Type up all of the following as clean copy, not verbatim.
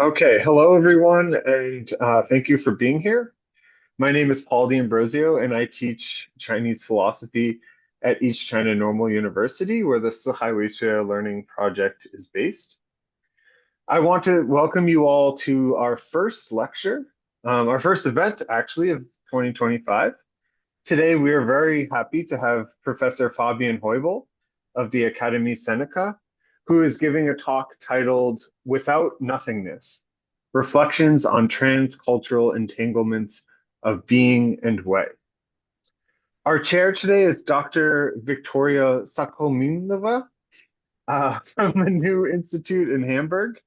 Okay, hello everyone, and thank you for being here. My name is Paul D'Ambrosio, and I teach Chinese philosophy at East China Normal University, where the四海为学Learning Project is based. I want to welcome you all to our first lecture, our first event actually of 2025. Today, we are very happy to have Professor Fabian Heubel of the Academy Sinica, who is giving a talk titled Without Nothingness: Reflections on Transcultural Entanglements of Being and Way. Our chair today is Dr. Victoria Sukhomlinova from the New Institute in Hamburg.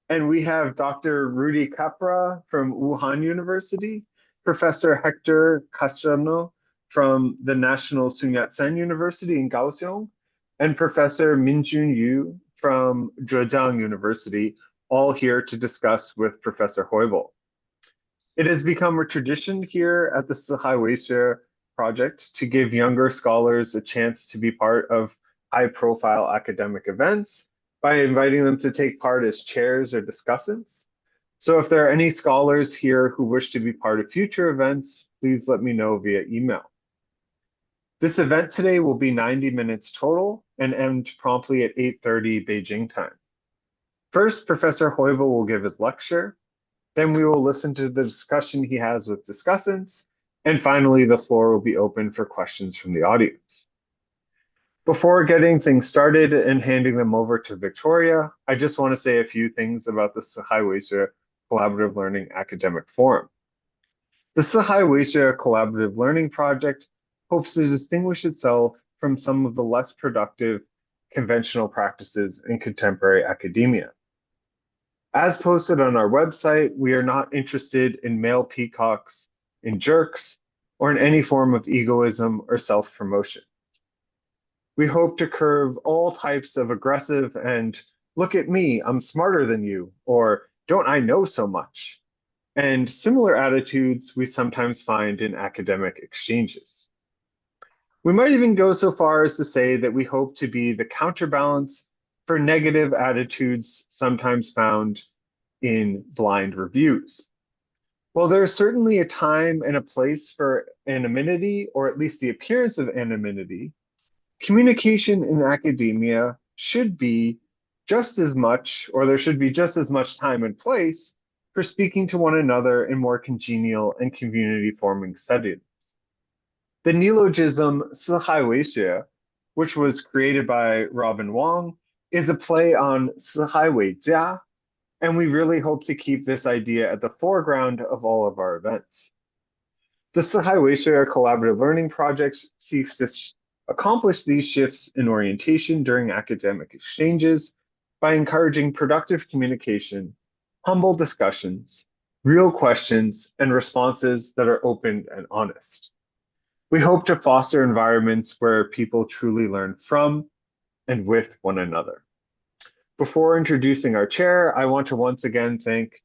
And we have Dr. Rudi Capra from Wuhan University, Professor Héctor Castan from the National Sun Yat-sen University in Kaohsiung, and Professor Minjun Yu from Zhejiang University, all here to discuss with Professor Heubel. It has become a tradition here at the四海为学project to give younger scholars a chance to be part of high-profile academic events by inviting them to take part as chairs or discussants. So if there are any scholars here who wish to be part of future events, please let me know via email. This event today will be 90 minutes total and end promptly at 8:30 Beijing time. First, Professor Heubel will give his lecture. Then we will listen to the discussion he has with discussants. And finally, the floor will be open for questions from the audience. Before getting things started and handing them over to Victoria, I just want to say a few things about the四海为学Collaborative Learning Academic Forum. The四海为学Collaborative Learning Project hopes to distinguish itself from some of the less productive conventional practices in contemporary academia. As posted on our website, we are not interested in male peacocks, in jerks, or in any form of egoism or self-promotion. We hope to curb all types of aggressive and "look at me, I'm smarter than you," or "don't I know so much," and similar attitudes we sometimes find in academic exchanges. We might even go so far as to say that we hope to be the counterbalance for negative attitudes sometimes found in blind reviews. While there is certainly a time and a place for anonymity, or at least the appearance of anonymity, communication in academia should be just as much, or there should be just as much time and place for speaking to one another in more congenial and community-forming settings. The neologism 四海为学, which was created by Robin Wong, is a play on 四海为家, and we really hope to keep this idea at the foreground of all of our events. The 四海为学Collaborative Learning Project seeks to accomplish these shifts in orientation during academic exchanges by encouraging productive communication, humble discussions, real questions, and responses that are open and honest. We hope to foster environments where people truly learn from and with one another. Before introducing our chair, I want to once again thank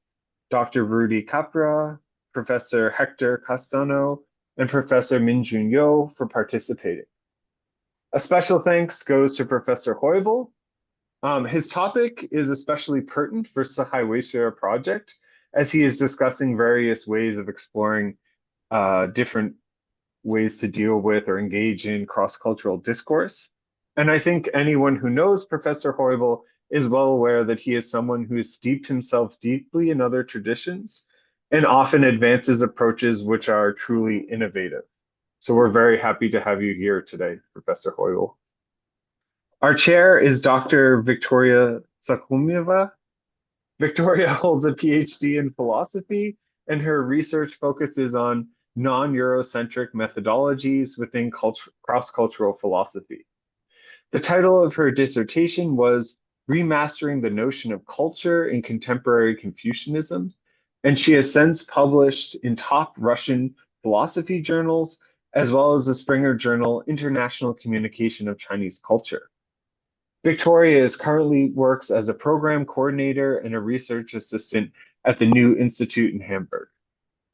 Dr. Rudi Capra, Professor Héctor Castan, and Professor Minjun Yu for participating. A special thanks goes to Professor Heubel. His topic is especially pertinent for四海为学project, as he is discussing various ways of exploring different ways to deal with or engage in cross-cultural discourse. And I think anyone who knows Professor Heubel is well aware that he is someone who has steeped himself deeply in other traditions and often advances approaches which are truly innovative. So we're very happy to have you here today, Professor Heubel. Our chair is Dr. Victoria Sukhomlinova. Victoria holds a PhD in philosophy, and her research focuses on non-Eurocentric methodologies within cross-cultural philosophy. The title of her dissertation was Remastering the Notion of Culture in Contemporary Confucianism, and she has since published in top Russian philosophy journals, as well as the Springer Journal International Communication of Chinese Culture. Victoria currently works as a program coordinator and a research assistant at the New Institute in Hamburg.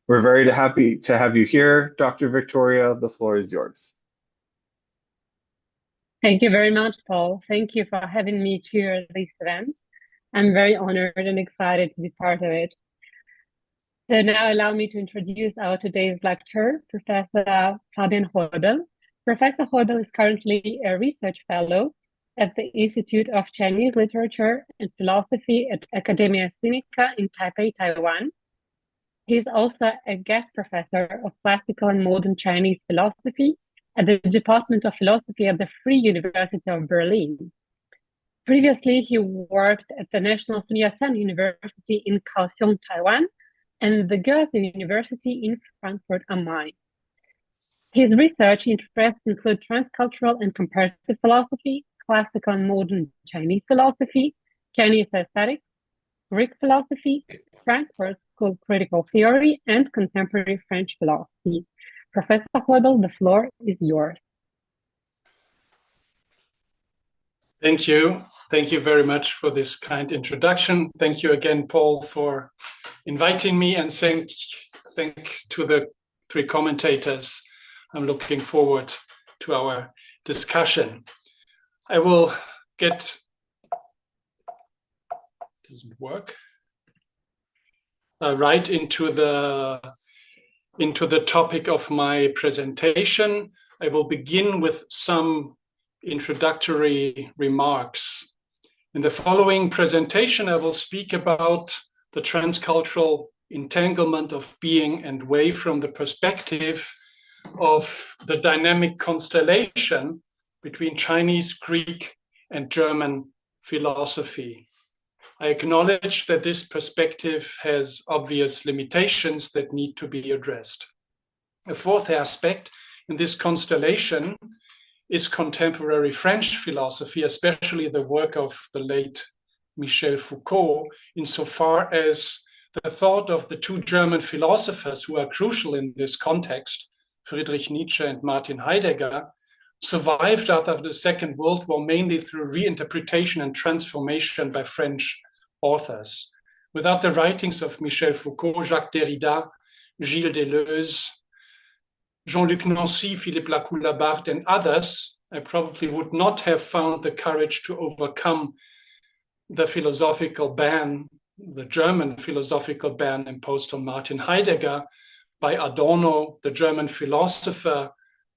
We're very happy to have you here, Dr. Victoria. The floor is yours. Thank you very much, Paul. Thank you for having me to this event. I'm very honored and excited to be part of it. So now allow me to introduce our today's lecturer, Professor Fabian Heubel. Professor Heubel is currently a research fellow at the Institute of Chinese Literature and Philosophy at Academia Sinica in Taipei, Taiwan. He is also a guest professor of classical and modern Chinese philosophy at the Department of Philosophy at the Free University of Berlin. Previously, he worked at the National Yat-sen University in Kaohsiung, Taiwan, and the Goethe University in Frankfurt am Main. His research interests include transcultural and comparative philosophy, classical and modern Chinese philosophy, Chinese aesthetics, Greek philosophy, Frankfurt School critical theory, and contemporary French philosophy. Professor Heubel, the floor is yours. Thank you. Thank you very much for this kind introduction. Thank you again, Paul, for inviting me, and thank to the three commentators. I'm looking forward to our discussion. I will get, doesn't work, right into the topic of my presentation. I will begin with some introductory remarks. In the following presentation, I will speak about the transcultural entanglement of being and way from the perspective of the dynamic constellation between Chinese, Greek, and German philosophy. I acknowledge that this perspective has obvious limitations that need to be addressed. A fourth aspect in this constellation is contemporary French philosophy, especially the work of the late Michel Foucault, insofar as the thought of the two German philosophers who are crucial in this context, Friedrich Nietzsche and Martin Heidegger, survived after the Second World War mainly through reinterpretation and transformation by French authors. Without the writings of Michel Foucault, Jacques Derrida, Gilles Deleuze, Jean-Luc Nancy, Philippe Lacoue-Labarthe, and others, I probably would not have found the courage to overcome the philosophical ban, the German philosophical ban imposed on Martin Heidegger by Adorno, the German philosopher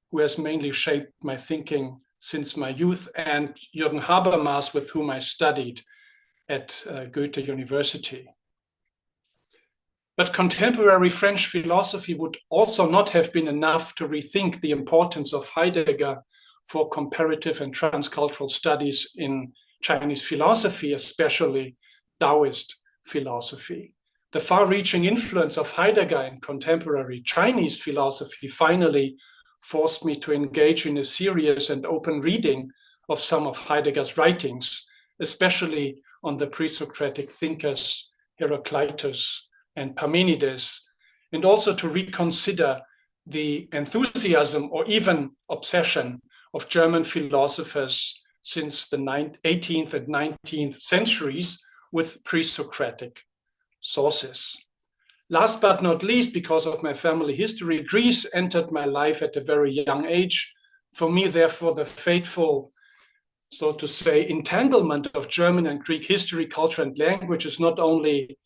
who has mainly shaped my thinking since my youth, and Jürgen Habermas, with whom I studied at Goethe University. But contemporary French philosophy would also not have been enough to rethink the importance of Heidegger for comparative and transcultural studies in Chinese philosophy, especially Taoist philosophy. The far-reaching influence of Heidegger in contemporary Chinese philosophy finally forced me to engage in a serious and open reading of some of Heidegger's writings, especially on the pre-Socratic thinkers Heraclitus and Parmenides, and also to reconsider the enthusiasm or even obsession of German philosophers since the 18th and 19th centuries with pre-Socratic sources. Last but not least, because of my family history, Greece entered my life at a very young age. For me, therefore, the fateful, so to say, entanglement of German and Greek history, culture, and language is not only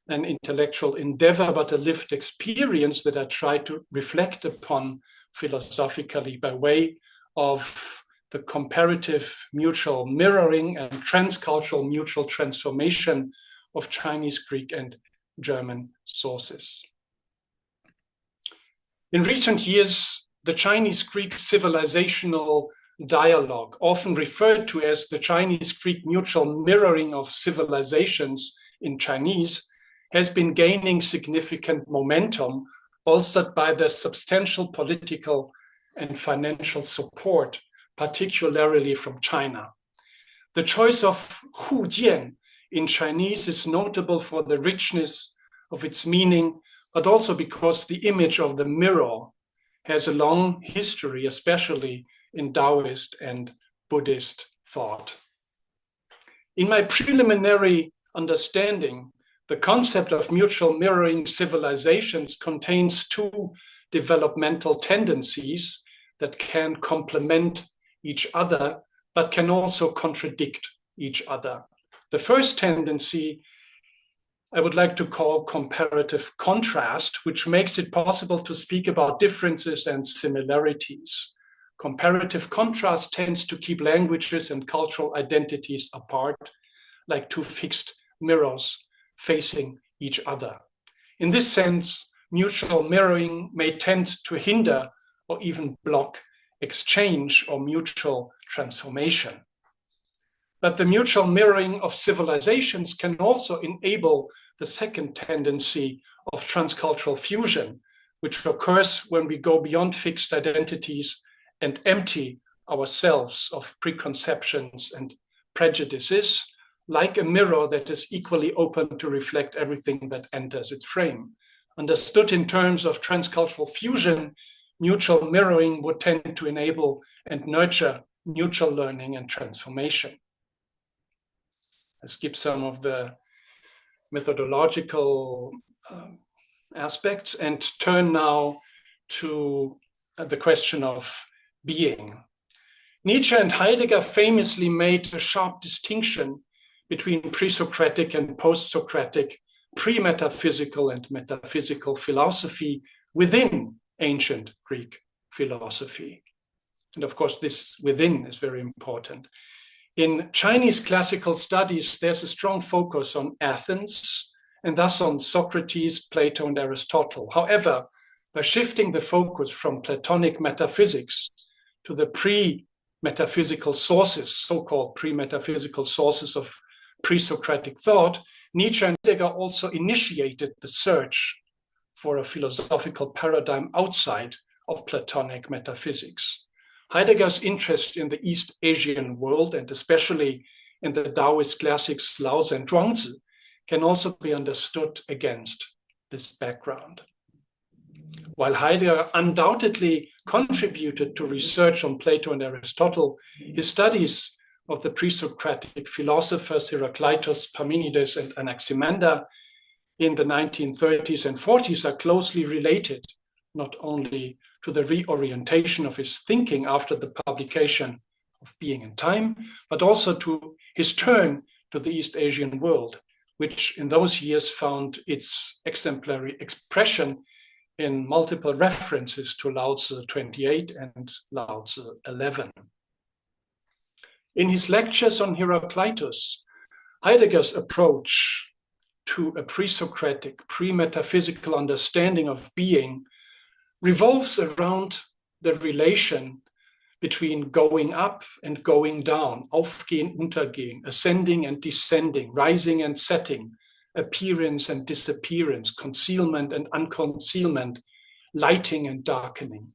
an intellectual endeavor, but a lived experience that I try to reflect upon philosophically by way of the comparative mutual mirroring and transcultural mutual transformation of Chinese, Greek, and German sources. In recent years, the Chinese-Greek civilizational dialogue, often referred to as the Chinese-Greek mutual mirroring of civilizations in Chinese, has been gaining significant momentum, bolstered by the substantial political and financial support, particularly from China. The choice of Hujian in Chinese is notable for the richness of its meaning, but also because the image of the mirror has a long history, especially in Taoist and Buddhist thought. In my preliminary understanding, the concept of mutual mirroring civilizations contains two developmental tendencies that can complement each other, but can also contradict each other. The first tendency I would like to call comparative contrast, which makes it possible to speak about differences and similarities. Comparative contrast tends to keep languages and cultural identities apart, like two fixed mirrors facing each other. In this sense, mutual mirroring may tend to hinder or even block exchange or mutual transformation. But the mutual mirroring of civilizations can also enable the second tendency of transcultural fusion, which occurs when we go beyond fixed identities and empty ourselves of preconceptions and prejudices, like a mirror that is equally open to reflect everything that enters its frame. Understood in terms of transcultural fusion, mutual mirroring would tend to enable and nurture mutual learning and transformation. I skip some of the methodological aspects and turn now to the question of being. Nietzsche and Heidegger famously made a sharp distinction between pre-Socratic and post-Socratic, pre-metaphysical and metaphysical philosophy within ancient Greek philosophy. And of course, this within is very important. In Chinese classical studies, there's a strong focus on Athens and thus on Socrates, Plato, and Aristotle. However, by shifting the focus from Platonic metaphysics to the pre-metaphysical sources, so-called pre-metaphysical sources of pre-Socratic thought, Nietzsche and Heidegger also initiated the search for a philosophical paradigm outside of Platonic metaphysics. Heidegger's interest in the East Asian world, and especially in the Taoist classics Laozi and Zhuangzi, can also be understood against this background. While Heidegger undoubtedly contributed to research on Plato and Aristotle, his studies of the pre-Socratic philosophers Heraclitus, Parmenides, and Anaximander in the 1930s and 40s are closely related, not only to the reorientation of his thinking after the publication of Being and Time, but also to his turn to the East Asian world, which in those years found its exemplary expression in multiple references to Laozi 28 and Laozi 11. In his lectures on Heraclitus, Heidegger's approach to a pre-Socratic, pre-metaphysical understanding of being revolves around the relation between going up and going down, aufgehen, untergehen, ascending and descending, rising and setting, appearance and disappearance, concealment and unconcealment, lighting and darkening.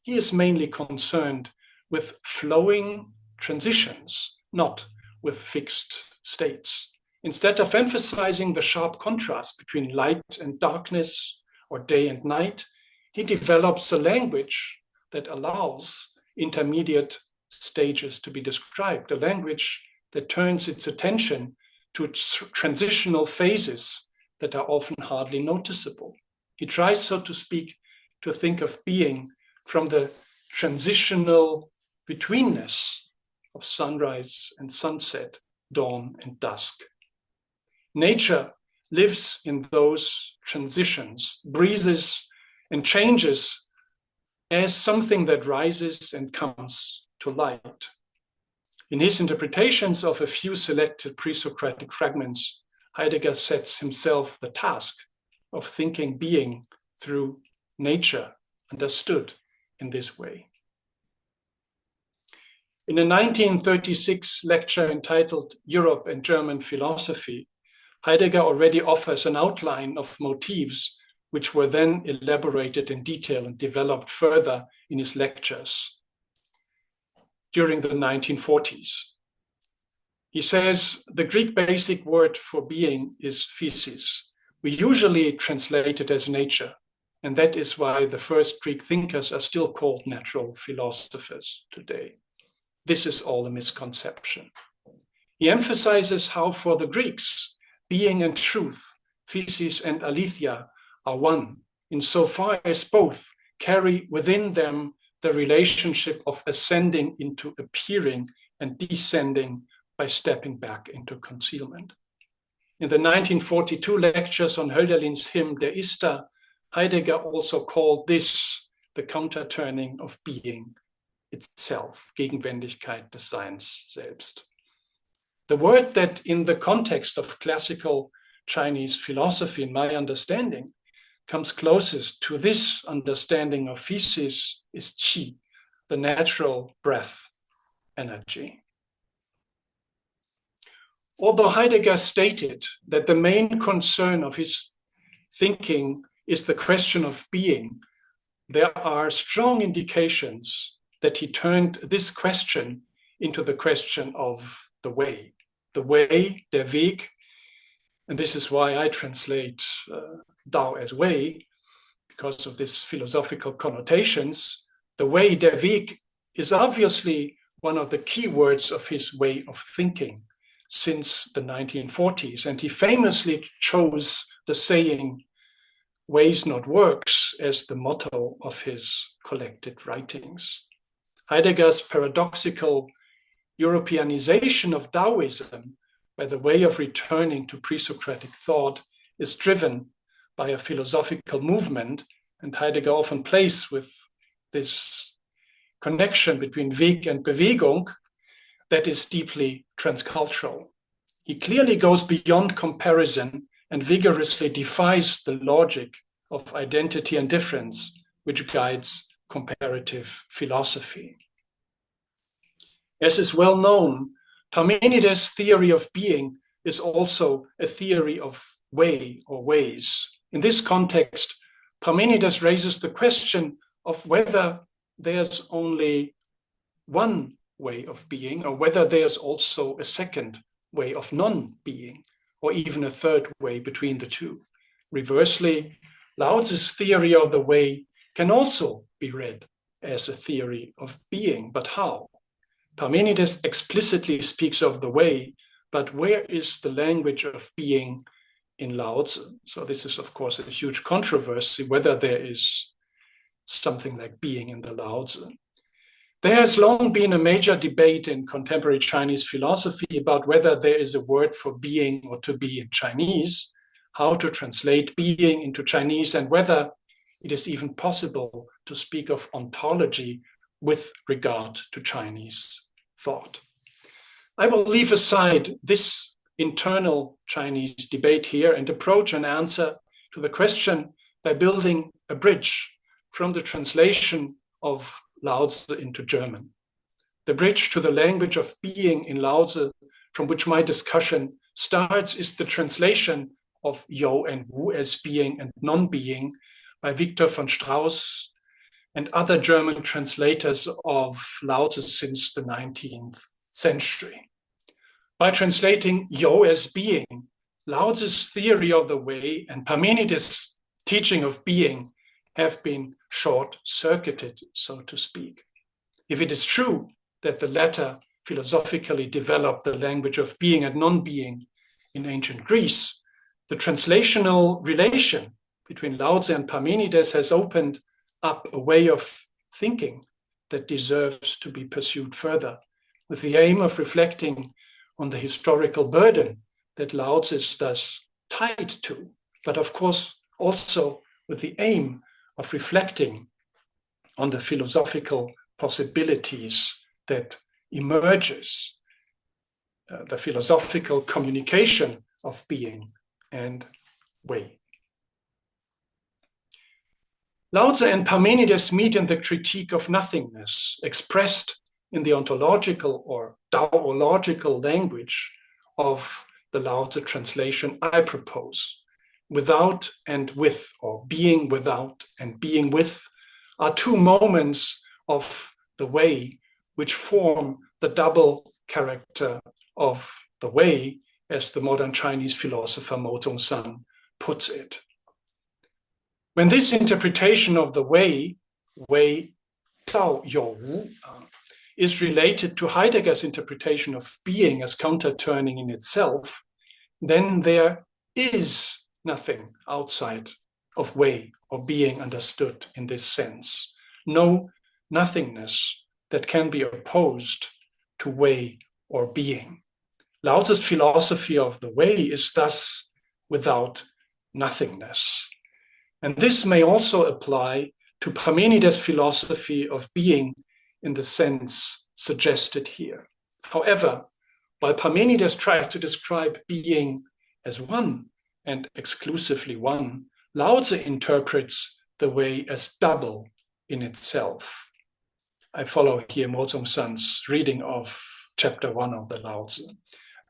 He is mainly concerned with flowing transitions, not with fixed states. Instead of emphasizing the sharp contrast between light and darkness or day and night, he develops a language that allows intermediate stages to be described, a language that turns its attention to transitional phases that are often hardly noticeable. He tries, so to speak, to think of being from the transitional betweenness of sunrise and sunset, dawn and dusk. Nature lives in those transitions, breathes and changes as something that rises and comes to light. In his interpretations of a few selected pre-Socratic fragments, Heidegger sets himself the task of thinking being through nature, understood in this way. In a 1936 lecture entitled Europe and German Philosophy, Heidegger already offers an outline of motifs which were then elaborated in detail and developed further in his lectures during the 1940s. He says, the Greek basic word for being is physis. We usually translate it as nature, and that is why the first Greek thinkers are still called natural philosophers today. This is all a misconception. He emphasizes how for the Greeks, being and truth, physis and aletheia, are one, insofar as both carry within them the relationship of ascending into appearing and descending by stepping back into concealment. In the 1942 lectures on Hölderlin's hymn Der Ister, Heidegger also called this the counterturning of being itself, Gegenwändigkeit des Seins selbst. The word that in the context of classical Chinese philosophy, in my understanding, comes closest to this understanding of physis is qi, the natural breath energy. Although Heidegger stated that the main concern of his thinking is the question of being, there are strong indications that he turned this question into the question of the way, der Weg. And this is why I translate Tao as way, because of these philosophical connotations. The way, der Weg, is obviously one of the key words of his way of thinking since the 1940s. And he famously chose the saying, ways not works, as the motto of his collected writings. Heidegger's paradoxical Europeanization of Taoism by the way of returning to pre-Socratic thought is driven by a philosophical movement, and Heidegger often plays with this connection between Weg and Bewegung that is deeply transcultural. He clearly goes beyond comparison and vigorously defies the logic of identity and difference, which guides comparative philosophy. As is well known, Parmenides' theory of being is also a theory of way or ways. In this context, Parmenides raises the question of whether there's only one way of being or whether there's also a second way of non-being or even a third way between the two. Reversely, Lao Tzu's theory of the way can also be read as a theory of being, but how? Parmenides explicitly speaks of the way, but where is the language of being in Lao Tzu? So this is, of course, a huge controversy, whether there is something like being in the Lao Tzu. There has long been a major debate in contemporary Chinese philosophy about whether there is a word for being or to be in Chinese, how to translate being into Chinese, and whether it is even possible to speak of ontology with regard to Chinese thought. I will leave aside this internal Chinese debate here and approach an answer to the question by building a bridge from the translation of Lao Tzu into German. The bridge to the language of being in Lao Tzu, from which my discussion starts, is the translation of Yo and Wu as being and non-being by Victor von Strauss and other German translators of Lao Tzu since the 19th century. By translating Yo as being, Lao Tzu's theory of the way and Parmenides' teaching of being have been short-circuited, so to speak. If it is true that the latter philosophically developed the language of being and non-being in ancient Greece, the translational relation between Lao Tzu and Parmenides has opened up a way of thinking that deserves to be pursued further, with the aim of reflecting on the historical burden that Lao Tzu is thus tied to, but of course also with the aim of reflecting on the philosophical possibilities that emerges, the philosophical communication of being and way. Lao Tzu and Parmenides meet in the critique of nothingness, expressed in the ontological or Taoological language of the Lao Tzu translation I propose. Without and with, or being without and being with, are two moments of the way which form the double character of the way, as the modern Chinese philosopher Mo Zongsan puts it. When this interpretation of the way Dao You Wu, is related to Heidegger's interpretation of being as counter-turning in itself, then there is nothing outside of way or being understood in this sense. No nothingness that can be opposed to way or being. Lao Tzu's philosophy of the way is thus without nothingness. And this may also apply to Parmenides' philosophy of being in the sense suggested here. However, while Parmenides tries to describe being as one and exclusively one, Lao Tzu interprets the way as double in itself. I follow here Mo Zong-san's reading of chapter 1 of the Lao Tzu.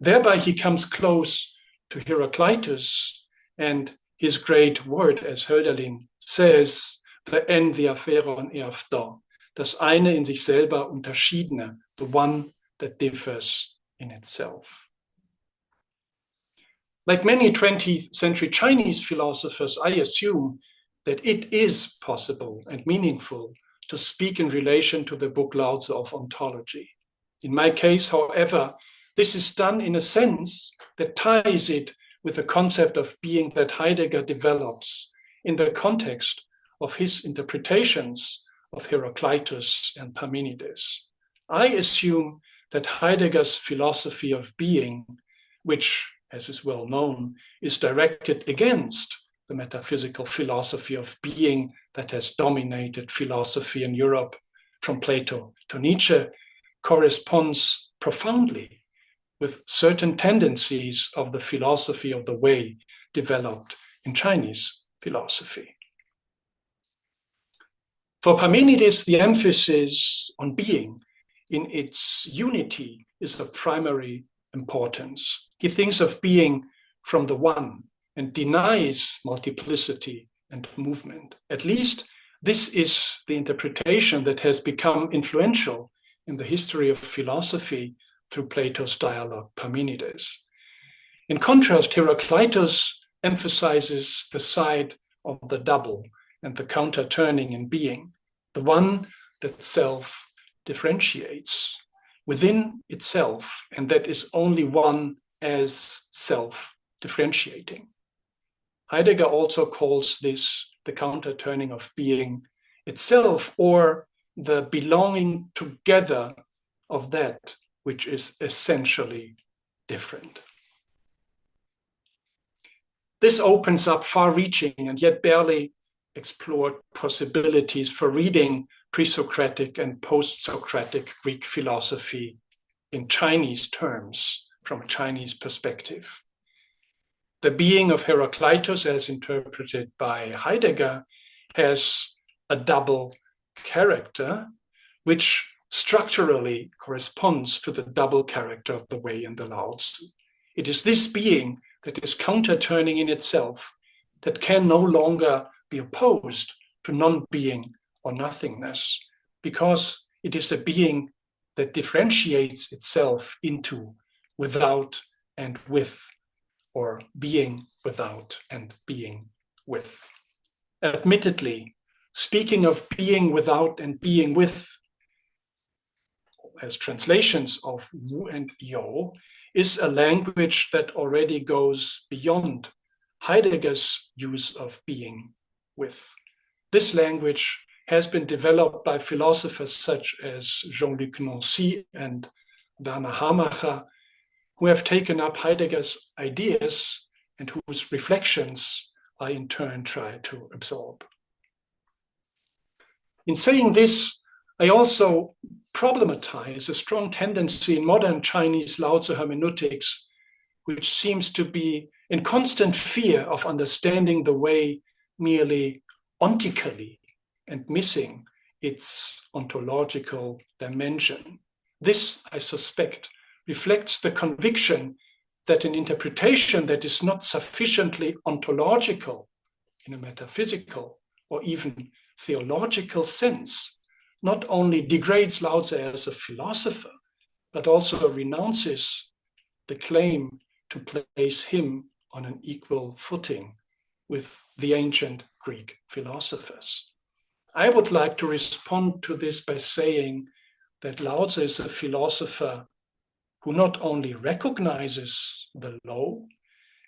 Thereby he comes close to Heraclitus and his great word, as Hölderlin says, the en diapheron erfdo, das eine in sich selber unterschiedene, the one that differs in itself. Like many 20th century Chinese philosophers, I assume that it is possible and meaningful to speak in relation to the book Lao Tzu of ontology. In my case, however, this is done in a sense that ties it with the concept of being that Heidegger develops in the context of his interpretations of Heraclitus and Parmenides. I assume that Heidegger's philosophy of being, which, as is well known, is directed against the metaphysical philosophy of being that has dominated philosophy in Europe from Plato to Nietzsche, corresponds profoundly with certain tendencies of the philosophy of the way developed in Chinese philosophy. For Parmenides, the emphasis on being in its unity is of primary importance. He thinks of being from the one and denies multiplicity and movement. At least this is the interpretation that has become influential in the history of philosophy through Plato's dialogue Parmenides. In contrast, Heraclitus emphasizes the side of the double and the counter-turning in being, the one that self differentiates within itself, and that is only one as self-differentiating. Heidegger also calls this the counter-turning of being itself, or the belonging together of that which is essentially different. This opens up far-reaching and yet barely explored possibilities for reading pre-Socratic and post-Socratic Greek philosophy in Chinese terms, from a Chinese perspective. The being of Heraclitus, as interpreted by Heidegger, has a double character, which structurally corresponds to the double character of the way in the Lao Tzu. It is this being that is counter-turning in itself, that can no longer be opposed to non-being or nothingness, because it is a being that differentiates itself into without and with, or being without and being with. Admittedly, speaking of being without and being with as translations of Wu and Yo is a language that already goes beyond Heidegger's use of being with. This language has been developed by philosophers such as Jean-Luc Nancy and Werner Hamacher, who have taken up Heidegger's ideas and whose reflections I in turn try to absorb. In saying this, I also problematize a strong tendency in modern Chinese Lao Tzu hermeneutics, which seems to be in constant fear of understanding the way merely ontically and missing its ontological dimension. This, I suspect, reflects the conviction that an interpretation that is not sufficiently ontological in a metaphysical or even theological sense not only degrades Lao Tzu as a philosopher, but also renounces the claim to place him on an equal footing with the ancient Greek philosophers. I would like to respond to this by saying that Lao Tzu is a philosopher who not only recognizes the low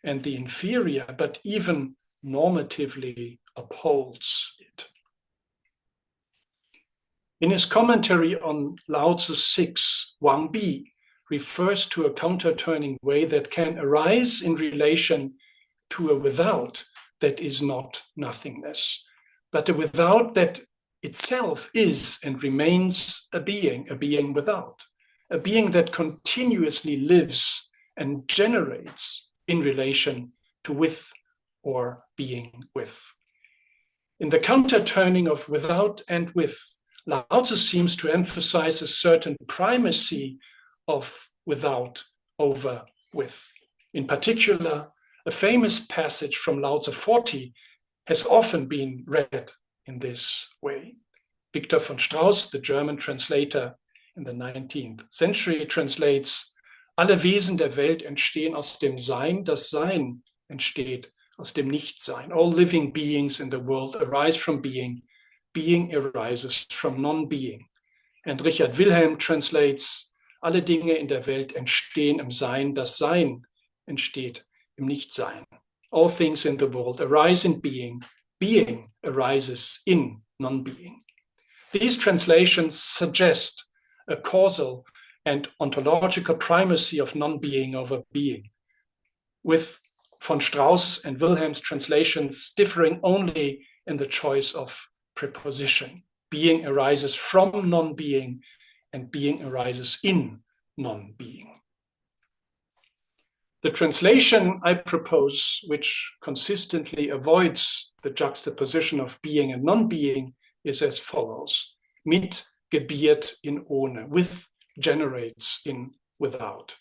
and the inferior, but even normatively upholds it. In his commentary on Lao Tzu 6, Wang Bi, refers to a counter-turning way that can arise in relation to a without that is not nothingness, but a without that itself is and remains a being without, a being that continuously lives and generates in relation to with or being with. In the counter-turning of without and with, Lao Tzu seems to emphasize a certain primacy of without over with. In particular, a famous passage from Lao Tzu 40 has often been read in this way. Victor von Strauss, the German translator in the 19th century, translates, alle Wesen der Welt entstehen aus dem Sein, das Sein entsteht aus dem Nichtsein. All living beings in the world arise from being, being arises from non-being. And Richard Wilhelm translates, alle Dinge in der Welt entstehen im Sein, das Sein entsteht im Nichtsein. All things in the world arise in being, being arises in non-being. These translations suggest a causal and ontological primacy of non-being over being, with von Strauss and Wilhelm's translations differing only in the choice of preposition. Being arises from non-being and being arises in non-being. The translation I propose, which consistently avoids the juxtaposition of being and non-being, is as follows. Mit gebiert in ohne, with generates in without.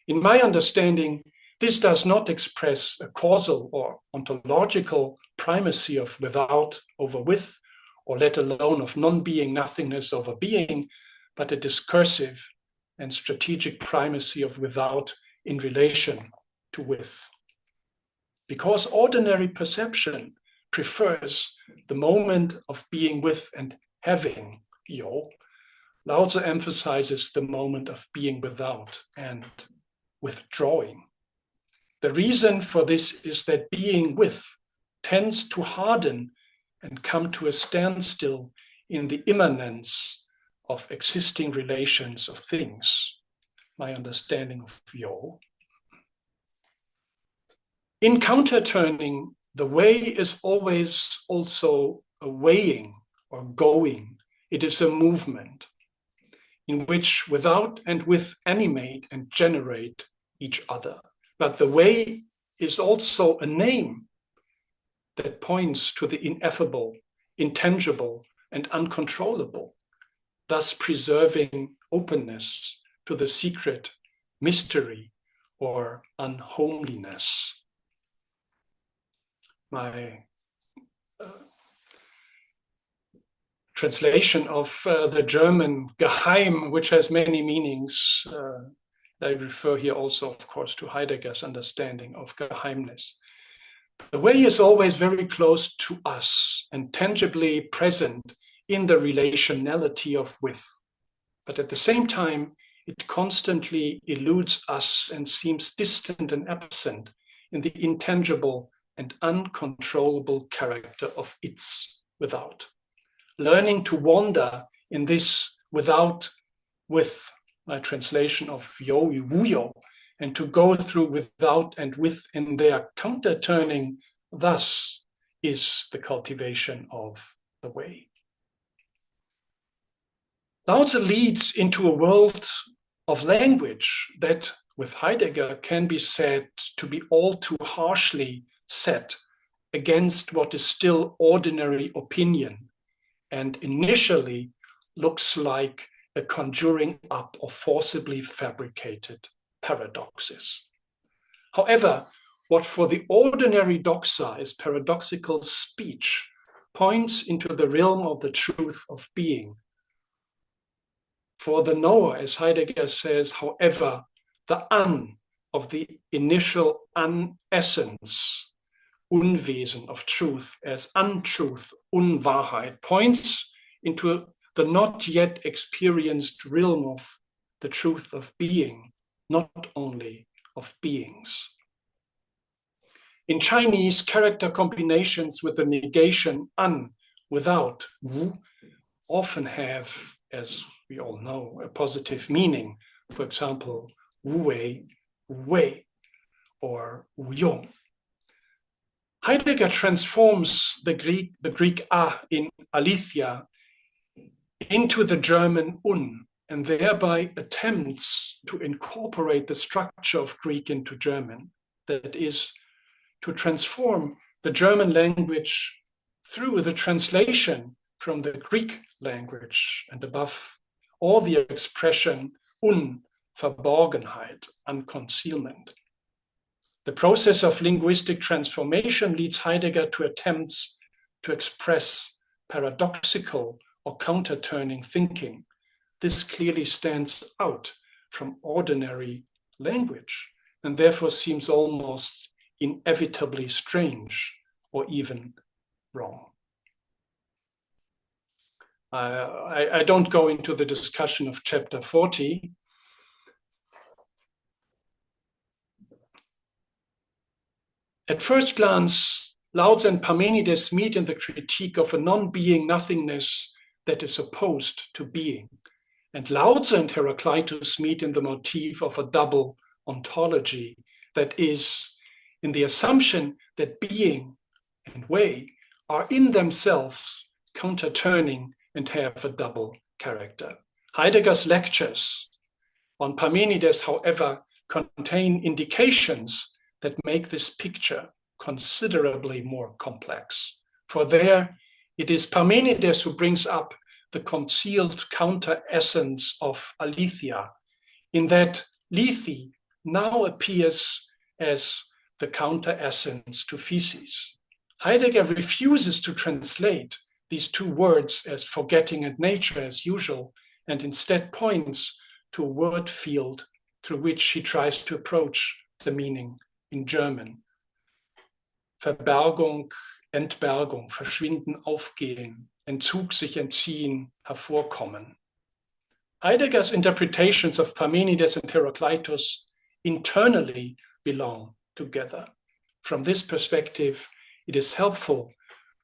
In my understanding, this does not express a causal or ontological primacy of without over with, or let alone of non-being, nothingness over being, but a discursive and strategic primacy of without in relation to with. Because ordinary perception prefers the moment of being with and having, yo, Lao Tzu emphasizes the moment of being without and withdrawing. The reason for this is that being with tends to harden and come to a standstill in the immanence of existing relations of things, my understanding of yo. In counter-turning, the way is always also a weighing or going. It is a movement in which without and with animate and generate each other. But the way is also a name that points to the ineffable, intangible, and uncontrollable, thus preserving openness to the secret, mystery, or unhomeliness. My translation of the German Geheim, which has many meanings, I refer here also, of course, to Heidegger's understanding of Geheimnis. The way is always very close to us and tangibly present in the relationality of with. But at the same time, it constantly eludes us and seems distant and absent in the intangible and uncontrollable character of its without. Learning to wander in this without with, my translation of yo, wuyo, and to go through without and with in their counter-turning, thus is the cultivation of the way. Lao Tzu leads into a world of language that, with Heidegger, can be said to be all too harshly set against what is still ordinary opinion and initially looks like a conjuring up of forcibly fabricated paradoxes. However, what for the ordinary doxa is paradoxical speech points into the realm of the truth of being. For the knower, as Heidegger says, however, the un of the initial unessence, Unwesen of truth as untruth, Unwahrheit, points into the not yet experienced realm of the truth of being, not only of beings. In Chinese, character combinations with the negation un, without, wu, often have, as we all know, a positive meaning. for example, wu wei, or wu yong. Heidegger transforms the Greek a in aletheia into the German un, and thereby attempts to incorporate the structure of Greek into German. That is, to transform the German language through the translation from the Greek language, and above all the expression Unverborgenheit, unconcealment. The process of linguistic transformation leads Heidegger to attempts to express paradoxical or counter-turning thinking. This clearly stands out from ordinary language and therefore seems almost inevitably strange or even wrong. I don't go into the discussion of chapter 40. At first glance, Lao-tzu and Parmenides meet in the critique of a non-being nothingness that is opposed to being. And Lao-tzu and Heraclitus meet in the motif of a double ontology, that is, in the assumption that being and way are in themselves counter-turning and have a double character. Heidegger's lectures on Parmenides, however, contain indications that make this picture considerably more complex. For there, it is Parmenides who brings up the concealed counter-essence of aletheia, in that lethe now appears as the counter-essence to physis. Heidegger refuses to translate these two words as forgetting and nature as usual, and instead points to a word field through which he tries to approach the meaning in German. Verbergung, Entbergung, verschwinden, aufgehen, Entzug, sich entziehen, hervorkommen. Heidegger's interpretations of Parmenides and Heraclitus internally belong together. From this perspective, it is helpful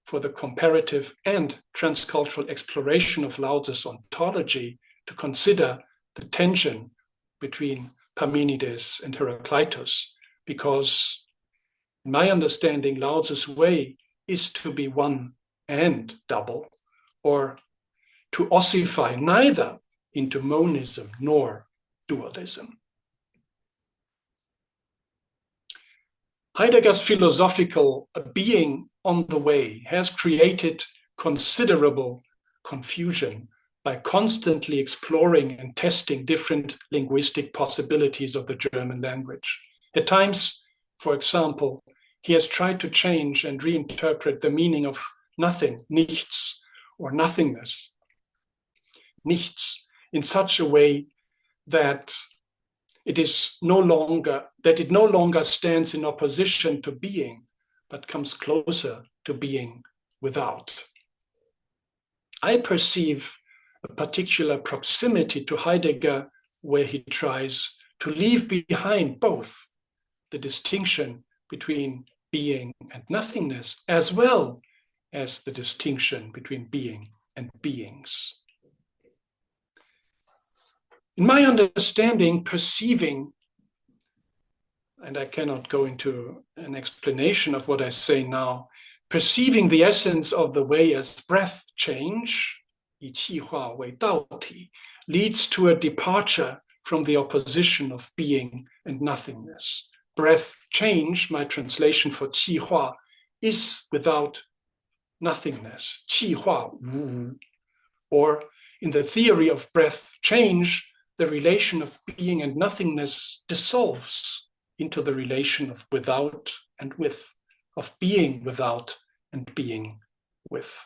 for the comparative and transcultural exploration of Lao-tzu's ontology to consider the tension between Parmenides and Heraclitus, because in my understanding, Lao-tzu's way is to be one and double, or to ossify neither into monism nor dualism. Heidegger's philosophical being on the way has created considerable confusion by constantly exploring and testing different linguistic possibilities of the German language. At times, for example, he has tried to change and reinterpret the meaning of nothing, nichts, or nothingness, nichts, in such a way that it no longer stands in opposition to being, but comes closer to being without. I perceive a particular proximity to Heidegger where he tries to leave behind both the distinction between being and nothingness, as well as the distinction between being and beings. In my understanding, perceiving, and I cannot go into an explanation of what I say now, perceiving the essence of the way as breath change, 以气化为道体, leads to a departure from the opposition of being and nothingness. Breath change, my translation for 气化, is without nothingness, 气化无, or in the theory of breath change, the relation of being and nothingness dissolves into the relation of without and with, of being without and being with.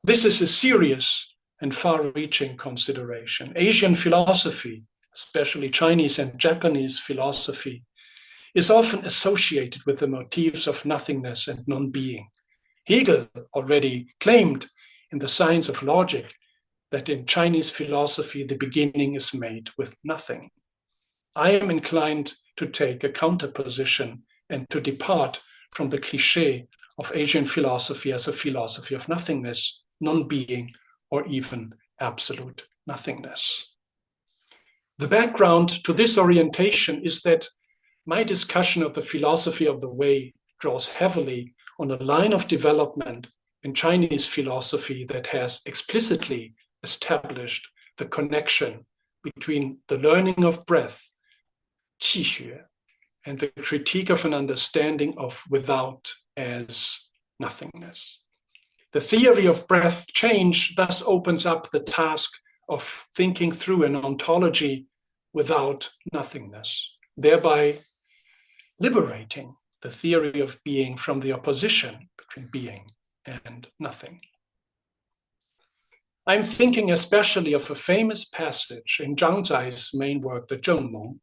This is a serious and far-reaching consideration. Asian philosophy, especially Chinese and Japanese philosophy, is often associated with the motifs of nothingness and non-being. Hegel already claimed in The Science of Logic that in Chinese philosophy, the beginning is made with nothing. I am inclined to take a counterposition and to depart from the cliché of Asian philosophy as a philosophy of nothingness, non-being, or even absolute nothingness. The background to this orientation is that my discussion of the philosophy of the way draws heavily on a line of development in Chinese philosophy that has explicitly established the connection between the learning of breath, qi xue, and the critique of an understanding of without as nothingness. The theory of breath change thus opens up the task of thinking through an ontology without nothingness, thereby liberating the theory of being from the opposition between being and nothing. I'm thinking especially of a famous passage in Zhangzai's main work, the Jung.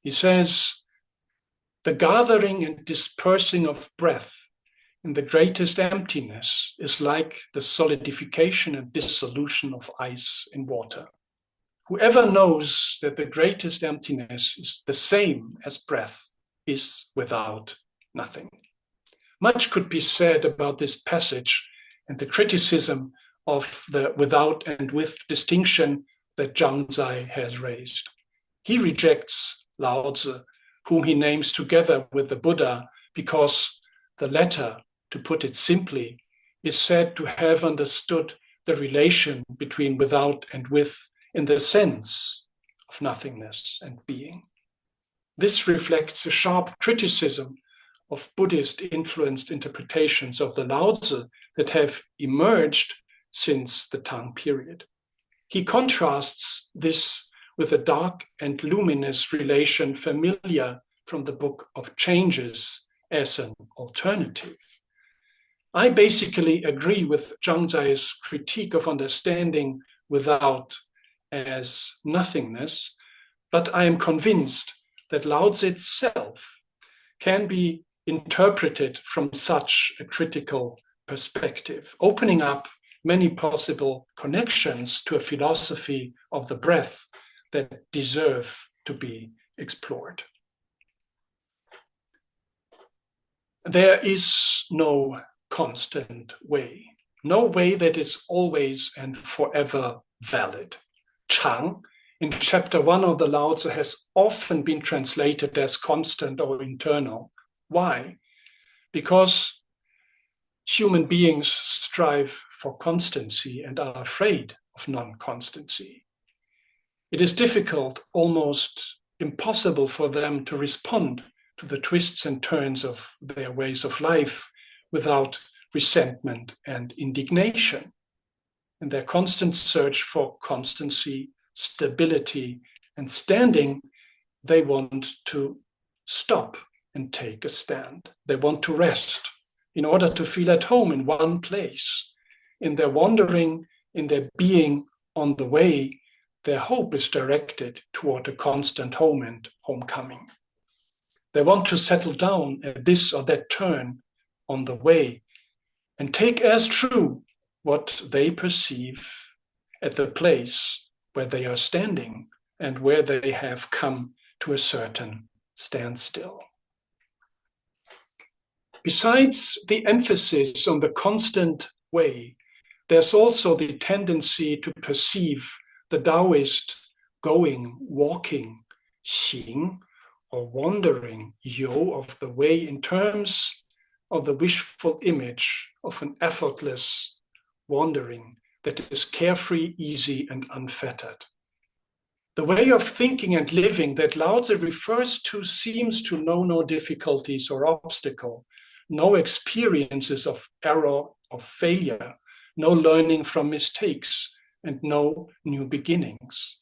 He says, "The gathering and dispersing of breath in the greatest emptiness is like the solidification and dissolution of ice in water. Whoever knows that the greatest emptiness is the same as breath is without nothing." Much could be said about this passage and the criticism of the without and with distinction that Zhangzai has raised. He rejects Lao Tzu, whom he names together with the Buddha, because the latter, to put it simply, is said to have understood the relation between without and with in the sense of nothingness and being. This reflects a sharp criticism of Buddhist-influenced interpretations of the Lao Tzu that have emerged since the Tang period. He contrasts this with a dark and luminous relation familiar from the Book of Changes as an alternative. I basically agree with Zhangzai's critique of understanding without as nothingness, but I am convinced that Lao Tzu itself can be interpreted from such a critical perspective, opening up many possible connections to a philosophy of the breath that deserve to be explored. There is no constant way, no way that is always and forever valid. Chang, in chapter 1 of the Lao Tzu, has often been translated as constant or internal. Why? Because human beings strive for constancy and are afraid of non-constancy. It is difficult, almost impossible for them to respond to the twists and turns of their ways of life without resentment and indignation. In their constant search for constancy, stability, and standing, they want to stop and take a stand. They want to rest in order to feel at home in one place. In their wandering, in their being on the way, their hope is directed toward a constant home and homecoming. They want to settle down at this or that turn on the way and take as true what they perceive at the place where they are standing and where they have come to a certain standstill. Besides the emphasis on the constant way, there's also the tendency to perceive the Taoist going, walking, xing, or wandering, you, of the way in terms of the wishful image of an effortless wandering that is carefree, easy, and unfettered. The way of thinking and living that Lao Tzu refers to seems to know no difficulties or obstacle, no experiences of error, of failure, no learning from mistakes, and no new beginnings.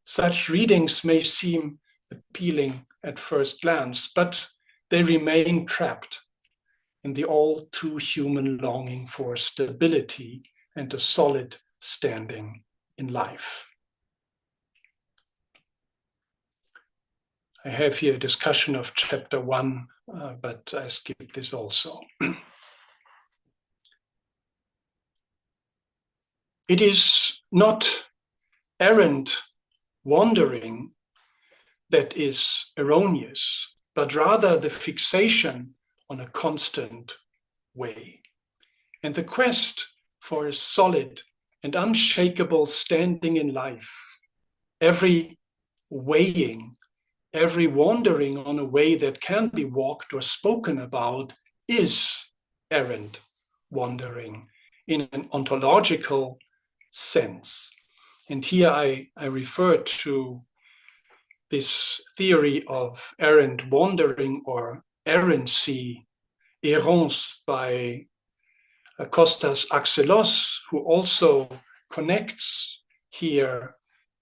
Such readings may seem appealing at first glance, but they remain trapped in the all too human longing for stability and a solid standing in life. I have here a discussion of chapter 1, but I skip this also. It is not errant wandering that is erroneous, but rather the fixation on a constant way. And the quest for a solid and unshakable standing in life, every weighing, every wandering on a way that can be walked or spoken about is errant wandering in an ontological sense. And here I refer to this theory of errant wandering or errancy, errance, by Kostas Axelos, who also connects here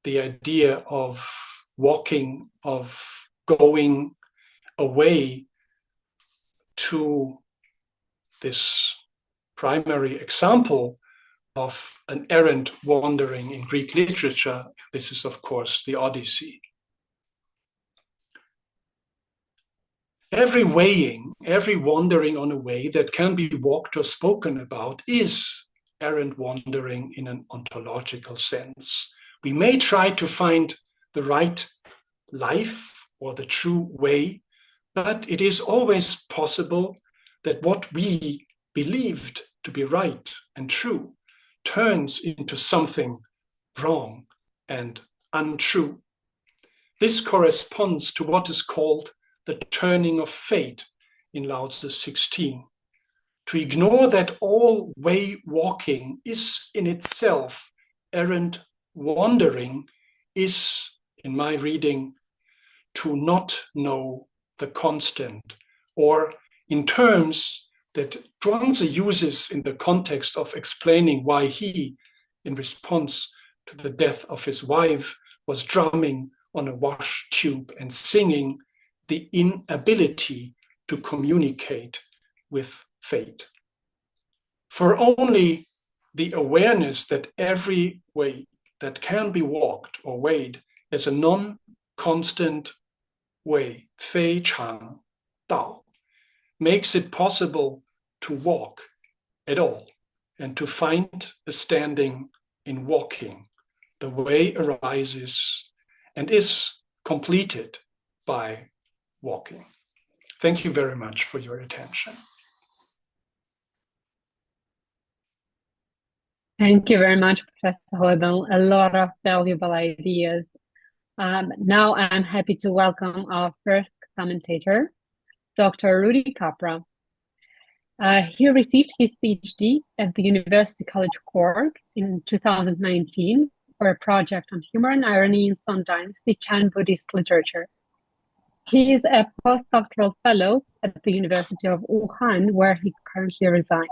the idea of walking, of going away to this primary example of an errant wandering in Greek literature. This is, of course, the Odyssey. Every weighing, every wandering on a way that can be walked or spoken about is errant wandering in an ontological sense. We may try to find the right life or the true way, but it is always possible that what we believed to be right and true turns into something wrong and untrue. This corresponds to what is called the turning of fate in Lao Tzu 16. To ignore that all way walking is in itself errant wandering is, in my reading, to not know the constant, or in terms that Zhuangzi uses in the context of explaining why he, in response to the death of his wife, was drumming on a wash tube and singing, the inability to communicate with fate. For only the awareness that every way that can be walked or weighed as a non-constant way, fei chang dao, makes it possible to walk at all and to find a standing in walking. The way arises and is completed by walking. Thank you very much for your attention. Thank you very much, Professor Heubel. A lot of valuable ideas. Now I'm happy to welcome our first commentator, Dr. Rudi Capra. He received his PhD at the University College Cork in 2019 for a project on humor and irony in Song Dynasty Chan Buddhist literature. He is a postdoctoral fellow at the University of Wuhan, where he currently resides.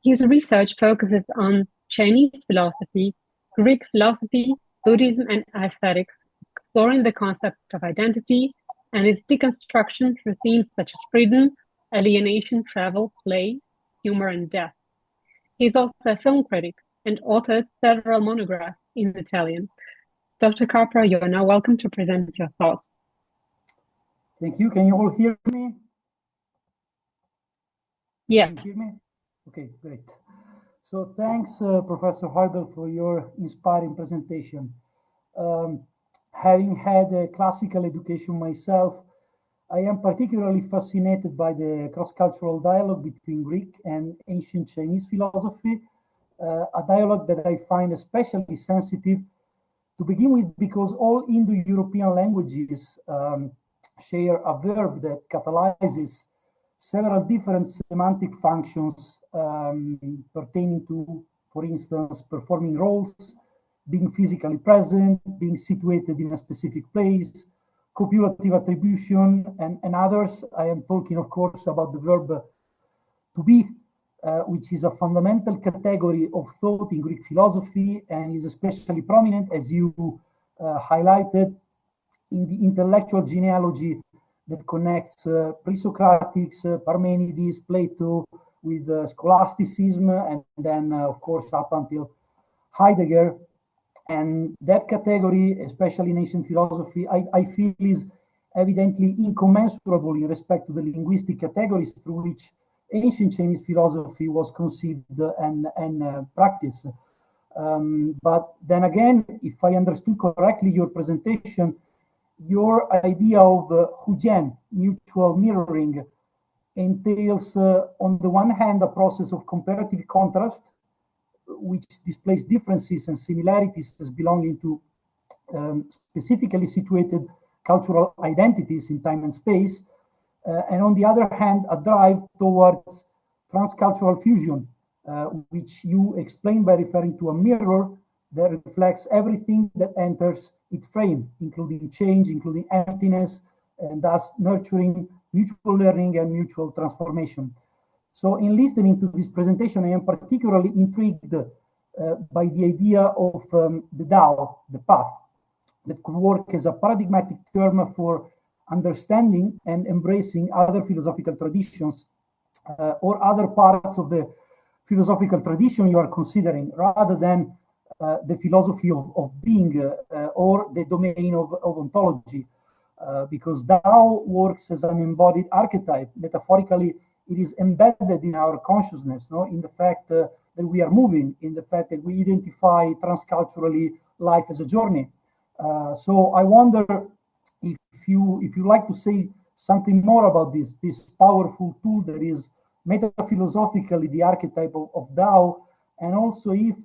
His research focuses on Chinese philosophy, Greek philosophy, Buddhism, and aesthetics, exploring the concept of identity and its deconstruction through themes such as freedom, alienation, travel, play, humor, and death. He's also a film critic and authored several monographs in Italian. Dr. Capra, you are now welcome to present your thoughts. Thank you. Can you all hear me? Yeah. Can you hear me? Okay, great. So thanks, Professor Heubel, for your inspiring presentation. Having had a classical education myself, I am particularly fascinated by the cross-cultural dialogue between Greek and ancient Chinese philosophy, a dialogue that I find especially sensitive to begin with because all Indo-European languages share a verb that catalyzes several different semantic functions pertaining to, for instance, performing roles, being physically present, being situated in a specific place, copulative attribution, and others. I am talking, of course, about the verb to be, which is a fundamental category of thought in Greek philosophy and is especially prominent, as you highlighted, in the intellectual genealogy that connects pre-Socratics, Parmenides, Plato with scholasticism, and then, of course, up until Heidegger. And that category, especially in ancient philosophy, I feel is evidently incommensurable in respect to the linguistic categories through which ancient Chinese philosophy was conceived and practiced. But then again, if I understood correctly your presentation, your idea of Hujian, mutual mirroring, entails, on the one hand, a process of comparative contrast, which displays differences and similarities as belonging to specifically situated cultural identities in time and space, and on the other hand, a drive towards transcultural fusion, which you explain by referring to a mirror that reflects everything that enters its frame, including change, including emptiness, and thus nurturing mutual learning and mutual transformation. So in listening to this presentation, I am particularly intrigued by the idea of the Tao, the path, that could work as a paradigmatic term for understanding and embracing other philosophical traditions or other parts of the philosophical tradition you are considering, rather than the philosophy of being or the domain of ontology. Because Tao works as an embodied archetype. Metaphorically, it is embedded in our consciousness, no? In the fact that we are moving, in the fact that we identify transculturally life as a journey. So I wonder if you like to say something more about this powerful tool that is metaphilosophically the archetype of Tao, and also if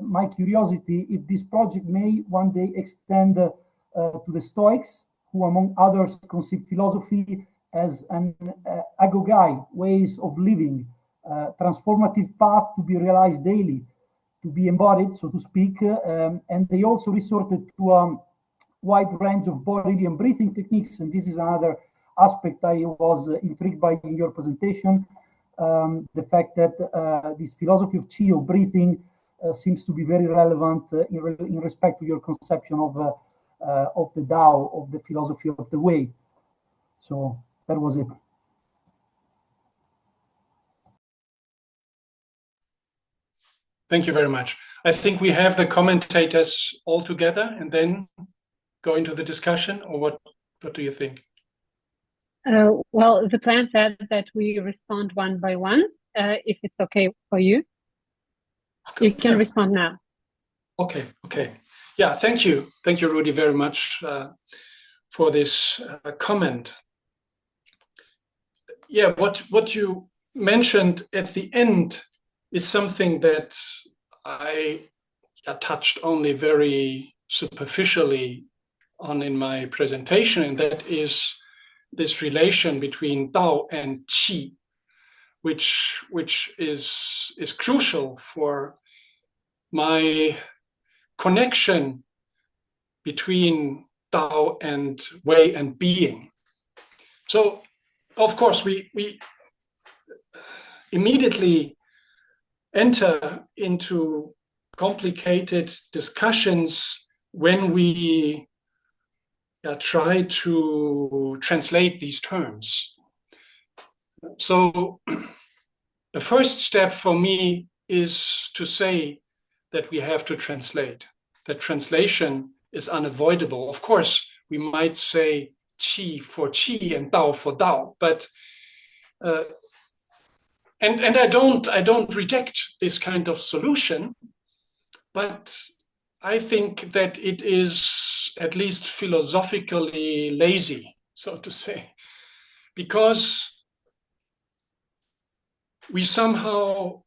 my curiosity, if this project may one day extend to the Stoics, who among others conceive philosophy as an agogai, ways of living, transformative path to be realized daily, to be embodied, so to speak, and they also resorted to a wide range of bodily and breathing techniques, and this is another aspect I was intrigued by in your presentation, the fact that this philosophy of qi, of breathing, seems to be very relevant in respect to your conception of the Tao, of the philosophy of the way. So that was it. Thank you very much. I think we have the commentators all together and then go into the discussion, or what do you think? Well, the plan said that we respond one by one, if it's okay for you. Okay. You can respond now. Okay. Yeah, thank you. Thank you, Rudi, very much for this comment. Yeah, what you mentioned at the end is something that I touched only very superficially on in my presentation, and that is this relation between Tao and Qi, which is crucial for my connection between Tao and way and being. So, of course, we immediately enter into complicated discussions when we try to translate these terms. So the first step for me is to say that we have to translate, that translation is unavoidable. Of course, we might say qi for qi and Tao for Tao, but and I don't reject this kind of solution, but I think that it is at least philosophically lazy, so to say, because we somehow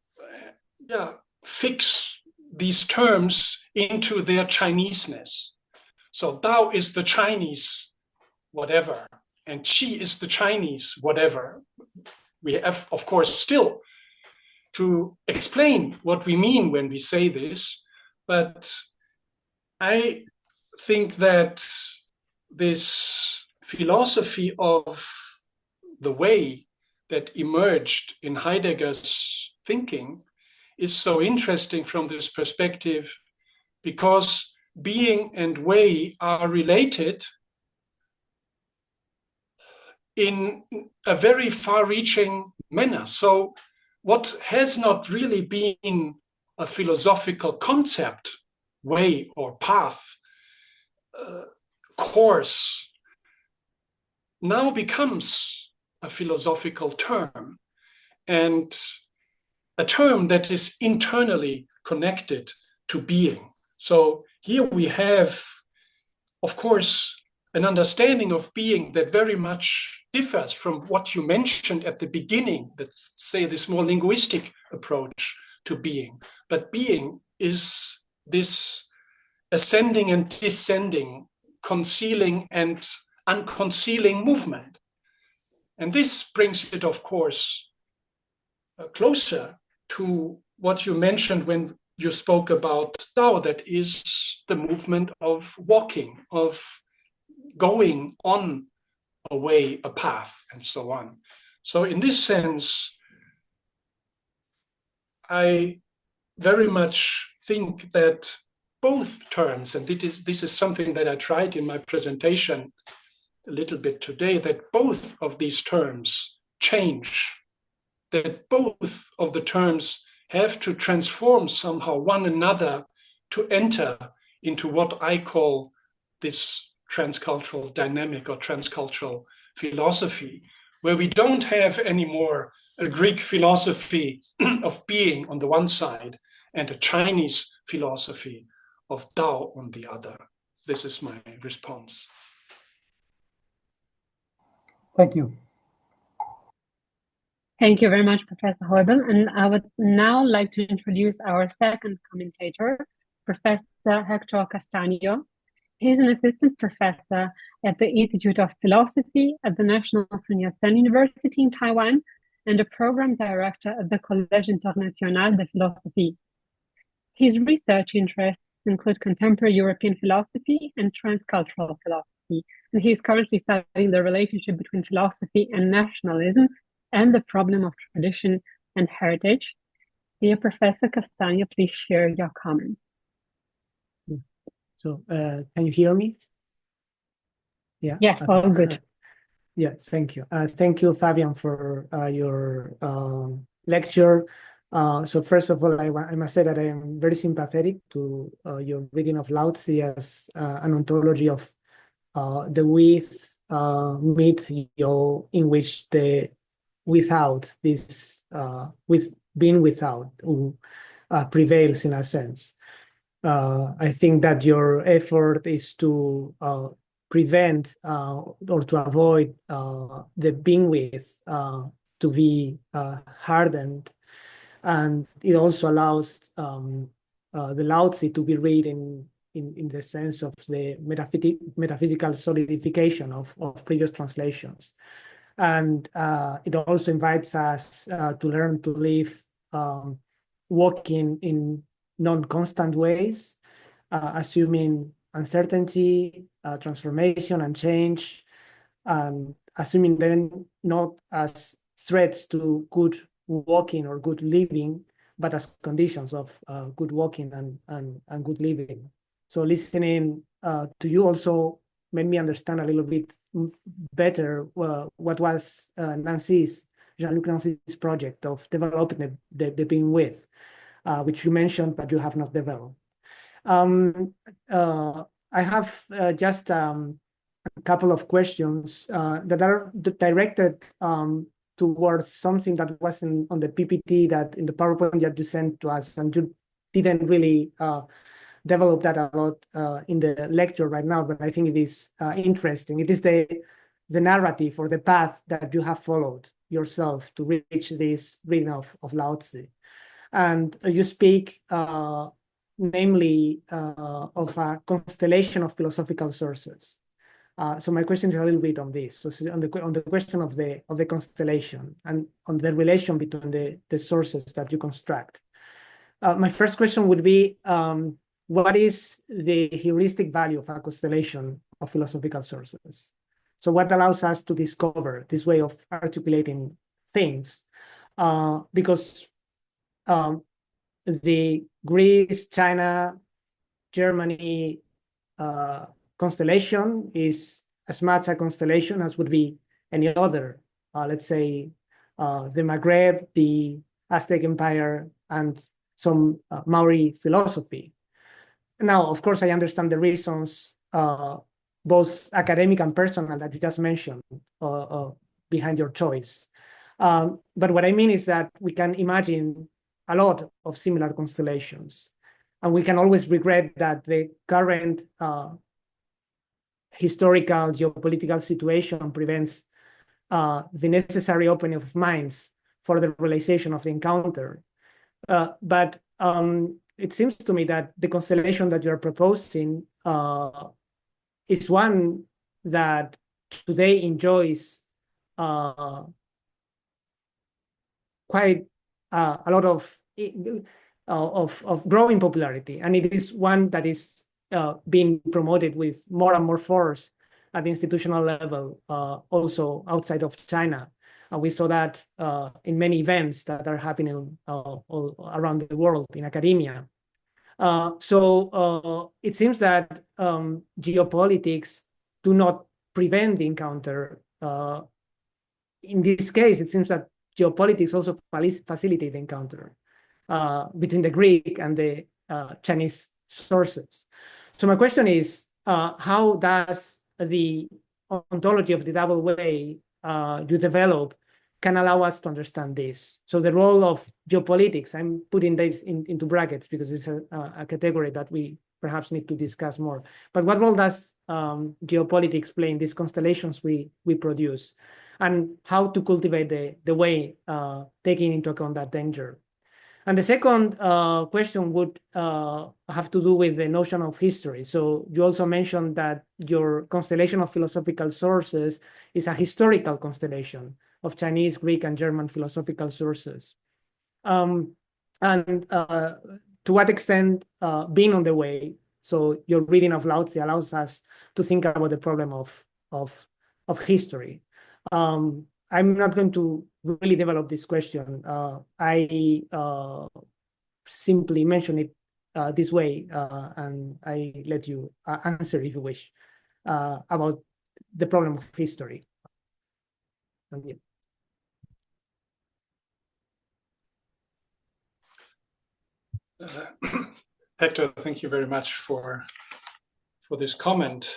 fix these terms into their Chineseness. So Tao is the Chinese whatever, and Qi is the Chinese whatever. We have, of course, still to explain what we mean when we say this, but I think that this philosophy of the way that emerged in Heidegger's thinking is so interesting from this perspective, because being and way are related in a very far-reaching manner. So what has not really been a philosophical concept, way or path, course, now becomes a philosophical term, and a term that is internally connected to being. So here we have, of course, an understanding of being that very much differs from what you mentioned at the beginning, let's say this more linguistic approach to being. But being is this ascending and descending, concealing and unconcealing movement. And this brings it, of course, closer to what you mentioned when you spoke about Tao, that is the movement of walking, of going on a way, a path, and so on. So in this sense, I very much think that both terms, and this is something that I tried in my presentation a little bit today, that both of these terms change, that both of the terms have to transform somehow one another to enter into what I call this transcultural dynamic or transcultural philosophy, where we don't have anymore a Greek philosophy of being on the one side and a Chinese philosophy of Tao on the other. This is my response. Thank you. Thank you very much, Professor Heubel. And I would now like to introduce our second commentator, Professor Héctor Castaño. He's an assistant professor at the Institute of Philosophy at the National Sun Yat-sen University in Taiwan and a program director at the Collège International de Philosophie. His research interests include contemporary European philosophy and transcultural philosophy, and he is currently studying the relationship between philosophy and nationalism and the problem of tradition and heritage. Dear Professor Castaño, please share your comments. So, can you hear me? Yeah. Yes, all good. Yeah, thank you. Thank you, Fabian, for your lecture. So first of all, I must say that I am very sympathetic to your reading of Lao-tzu as an ontology of the with, meet, yo, in which the without, this with being without prevails in a sense. I think that your effort is to prevent or to avoid the being with to be hardened, and it also allows the Lao-tzu to be read in the sense of the metaphysical solidification of previous translations. And it also invites us to learn to live walking in non-constant ways, assuming uncertainty, transformation, and change, and assuming them not as threats to good walking or good living, but as conditions of good walking and good living. So listening to you also made me understand a little bit better what was Jean-Luc Nancy's project of developing the being with, which you mentioned, but you have not developed. I have just a couple of questions that are directed towards something that wasn't on the PPT, that in the PowerPoint that you sent to us, and you didn't really develop that a lot in the lecture right now, but I think it is interesting. It is the narrative or the path that you have followed yourself to reach this reading of Lao-tzu. And you speak namely of a constellation of philosophical sources. So my question is a little bit on this. So on the question of the constellation and on the relation between the sources that you construct. My first question would be, what is the heuristic value of a constellation of philosophical sources? So what allows us to discover this way of articulating things? Because the Greece, China, Germany constellation is as much a constellation as would be any other. Let's say the Maghreb, the Aztec Empire, and some Maori philosophy. Now, of course, I understand the reasons, both academic and personal, that you just mentioned behind your choice. But what I mean is that we can imagine a lot of similar constellations, and we can always regret that the current historical geopolitical situation prevents the necessary opening of minds for the realization of the encounter. But it seems to me that the constellation that you're proposing is one that today enjoys quite a lot of growing popularity, and it is one that is being promoted with more and more force at the institutional level, also outside of China. We saw that in many events that are happening all around the world in academia. So it seems that geopolitics do not prevent the encounter. In this case, it seems that geopolitics also facilitate the encounter between the Greek and the Chinese sources. So my question is, how does the ontology of the double way you develop can allow us to understand this? So the role of geopolitics, I'm putting this into brackets because it's a category that we perhaps need to discuss more. But what role does geopolitics play in these constellations we produce? And how to cultivate the way taking into account that danger? And the second question would have to do with the notion of history. So you also mentioned that your constellation of philosophical sources is a historical constellation of Chinese, Greek, and German philosophical sources. And to what extent being on the way, so your reading of Lao Tzu allows us to think about the problem of history. I'm not going to really develop this question. I simply mention it this way, and I let you answer if you wish about the problem of history. Hector, thank you very much for this comment.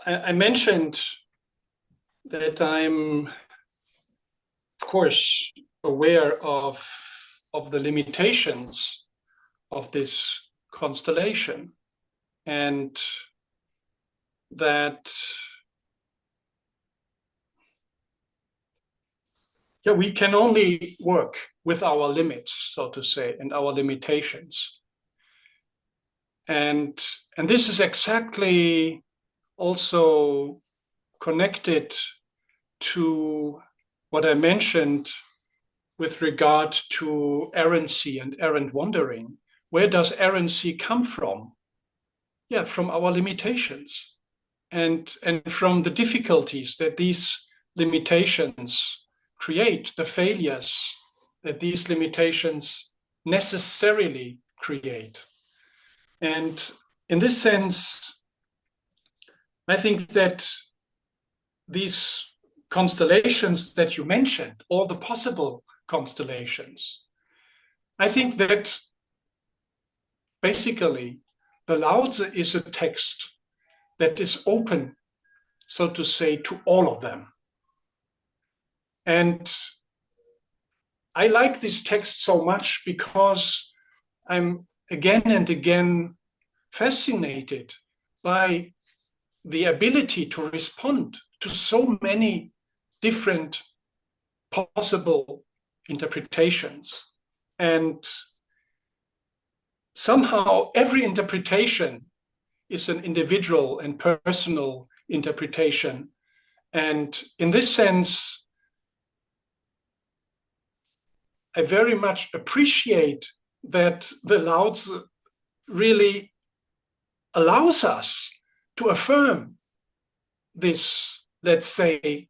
I mentioned that I'm, of course, aware of the limitations of this constellation, and that we can only work with our limits, so to say, and our limitations. And this is exactly also connected to what I mentioned with regard to errancy and errant wandering. Where does errancy come from? Yeah, from our limitations and from the difficulties that these limitations create, the failures that these limitations necessarily create. And in this sense, I think that these constellations that you mentioned, all the possible constellations, I think that basically the Lao Tzu is a text that is open, so to say, to all of them. And I like this text so much because I'm again and again fascinated by the ability to respond to so many different possible interpretations. And somehow every interpretation is an individual and personal interpretation. And in this sense, I very much appreciate that the Lao Tzu really allows us to affirm this, let's say,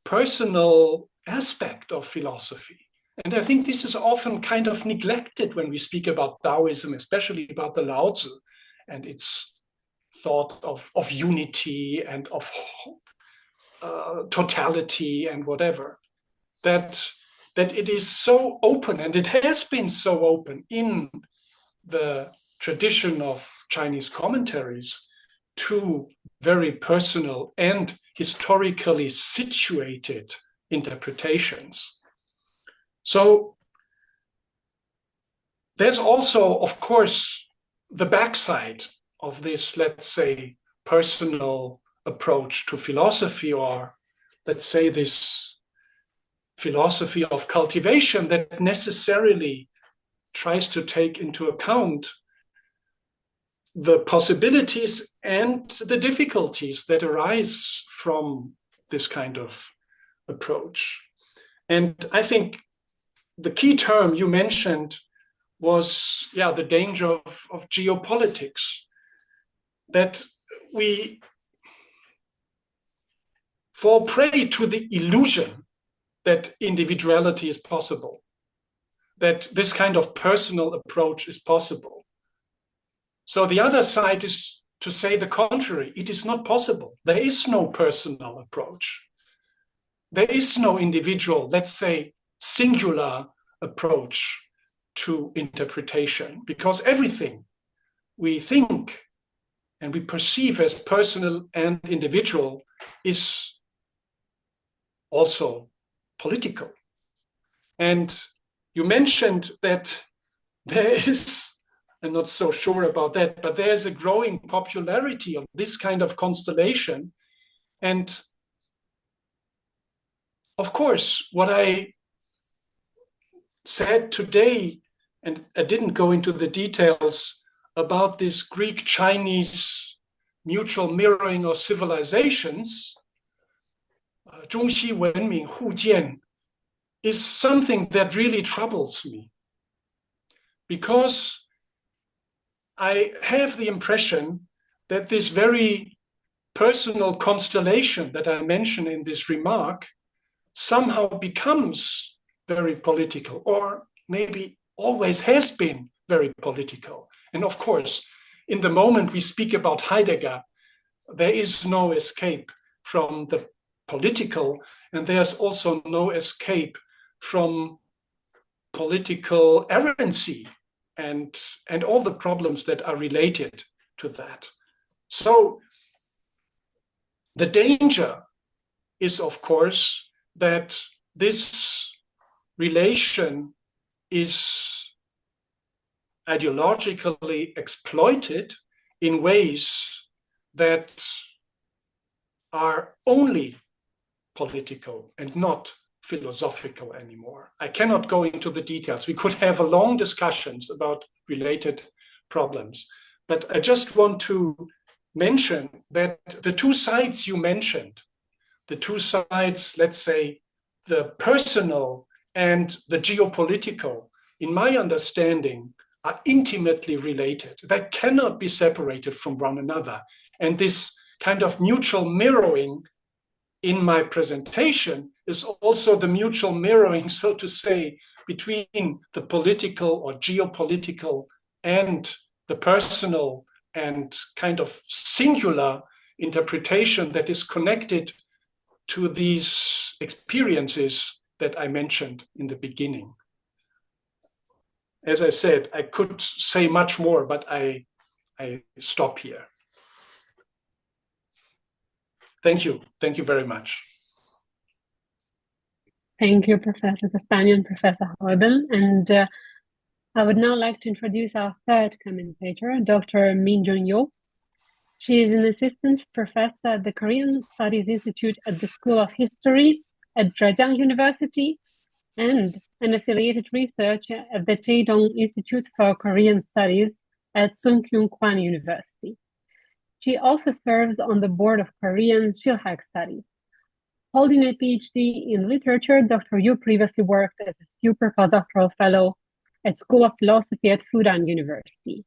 personal aspect of philosophy. And I think this is often kind of neglected when we speak about Taoism, especially about the Lao Tzu and its thought of unity and of totality and whatever. That it is so open, and it has been so open in the tradition of Chinese commentaries to very personal and historically situated interpretations. So there's also, of course, the backside of this, let's say, personal approach to philosophy, or let's say this philosophy of cultivation that necessarily tries to take into account the possibilities and the difficulties that arise from this kind of approach. And I think the key term you mentioned was, the danger of geopolitics, that we fall prey to the illusion that individuality is possible, that this kind of personal approach is possible. So the other side is to say the contrary. It is not possible. There is no personal approach. There is no individual, let's say, singular approach to interpretation, because everything we think and we perceive as personal and individual is also political. And you mentioned that there is, I'm not so sure about that, but there's a growing popularity of this kind of constellation. And of course, what I said today, and I didn't go into the details about this Greek-Chinese mutual mirroring of civilizations, 中西文明互鉴, is something that really troubles me, because I have the impression that this very personal constellation that I mentioned in this remark somehow becomes very political, or maybe always has been very political. And of course, in the moment we speak about Heidegger, there is no escape from the political, and there's also no escape from political errancy and all the problems that are related to that. So the danger is, of course, that this relation is ideologically exploited in ways that are only political and not philosophical anymore. I cannot go into the details. We could have a long discussions about related problems, but I just want to mention that the two sides you mentioned, the two sides, let's say, the personal and the geopolitical, in my understanding, are intimately related. They cannot be separated from one another. And this kind of mutual mirroring in my presentation is also the mutual mirroring, so to say, between the political or geopolitical and the personal and kind of singular interpretation that is connected to these experiences that I mentioned in the beginning. As I said, I could say much more, but I stop here. Thank you. Thank you very much. Thank you, Professor Castan and Professor Heubel. And I would now like to introduce our third commentator, Dr. Min-Jun Yo. She is an assistant professor at the Korean Studies Institute at the School of History at Zhejiang University and an affiliated researcher at the Zhejiang Institute for Korean Studies at Tsinghua University. She also serves on the board of Korean Shilhak Studies. Holding a PhD in literature, Dr. Yu previously worked as a super postdoctoral fellow at School of Philosophy at Fudan University.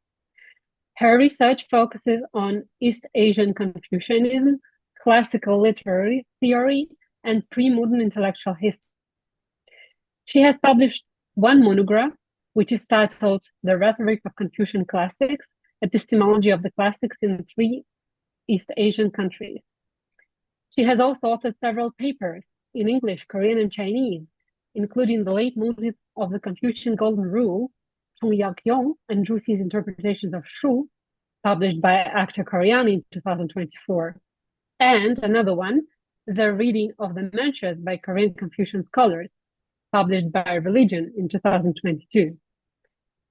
Her research focuses on East Asian Confucianism, classical literary theory, and pre-modern intellectual history. She has published one monograph, which is titled The Rhetoric of Confucian Classics, Epistemology of the Classics in 3 East Asian Countries. She has also authored several papers in English, Korean, and Chinese, including The Late Motive of the Confucian Golden Rule, Chung Yak-yong and Zhu Xi's Interpretations of Shu, published by Acta Korean in 2024, and another one, The Reading of the Measures by Korean Confucian Scholars, published by Religion in 2022.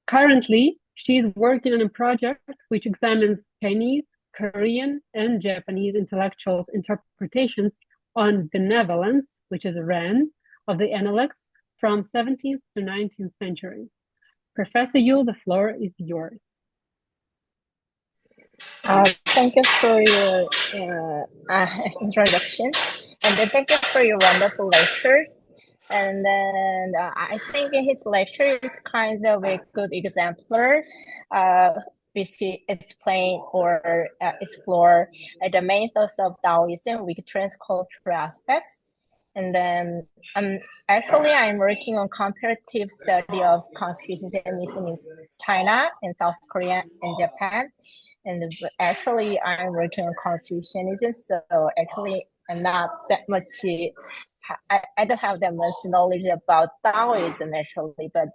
Currently, she is working on a project which examines Chinese, Korean, and Japanese intellectuals' interpretations on benevolence, which is Ren, of the Analects from 17th to 19th century. Professor Yu, the floor is yours. Thank you for your introduction, and thank you for your wonderful lectures. And then I think his lecture is kind of a good exemplar, which explain or explore the main thoughts of Taoism with transcultural aspects. And then I'm working on comparative study of Confucianism in China and South Korea and Japan. And actually I'm working on Confucianism, so actually I'm not that much, I don't have that much knowledge about Taoism actually, but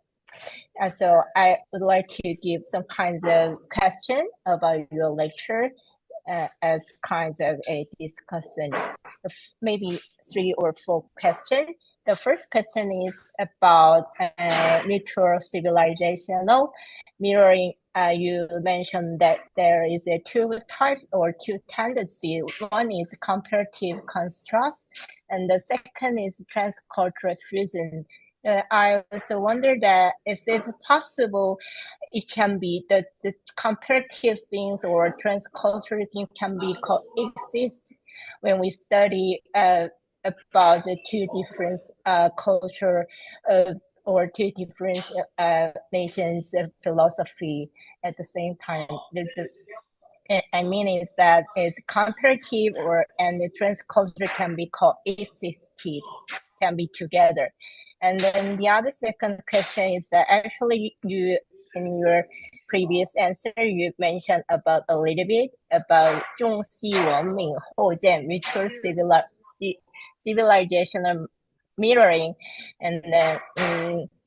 so I would like to give some kinds of question about your lecture as kinds of a discussion, maybe 3 or 4 questions. The first question is about mutual civilizational mirroring. You mentioned that there is a 2 types or 2 tendencies. One is comparative contrast, and the second is transcultural fusion. I also wonder that if it's possible, it can be the comparative things or transcultural things can be coexist when we study about the 2 different culture or 2 different nations of philosophy at the same time. I mean is that it's comparative and the transcultural can be coexisted, can be together. And then the other second question is that actually you, in your previous answer, you mentioned about a little bit about 中西文明后见 mutual civilizational mirroring. And then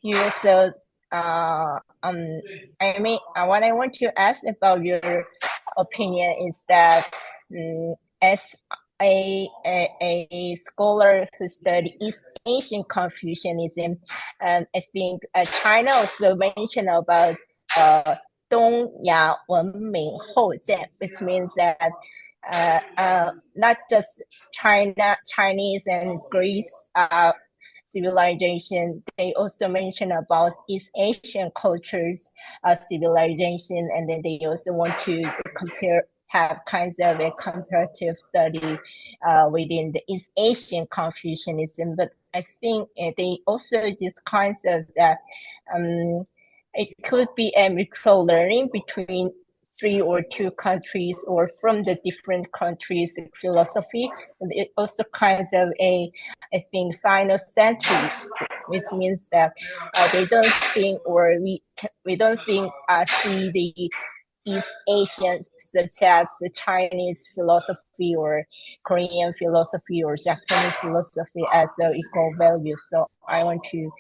you also, I mean, what I want to ask about your opinion is that as a scholar who studied East Asian Confucianism, I think China also mentioned about 东亚文明后见, which means that not just Chinese and Greece civilization, they also mention about East Asian cultures civilization, and then they also want to have kinds of a comparative study within the East Asian Confucianism. But I think they also just kinds of that it could be a mutual learning between 3 or 2 countries or from the different countries' philosophy. And it also kinds of I think, sinocentry, which means that they don't think, or we don't think see the East Asian, such as the Chinese philosophy or Korean philosophy or Japanese philosophy as equal value. So I want to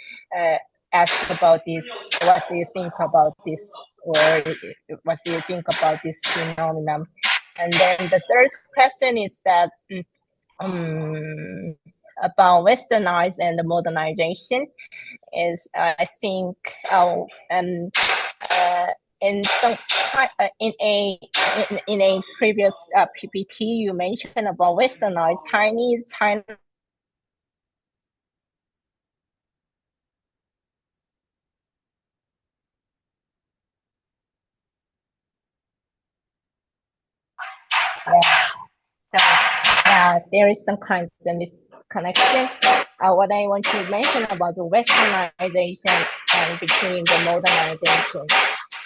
ask about this. What do you think about this? Or what do you think about this phenomenon? And then the third question is that about westernized and modernization is I think in some in a previous PPT you mentioned about westernized China. So there is some kind of misconnection. What I want to mention about the westernization and between the modernization,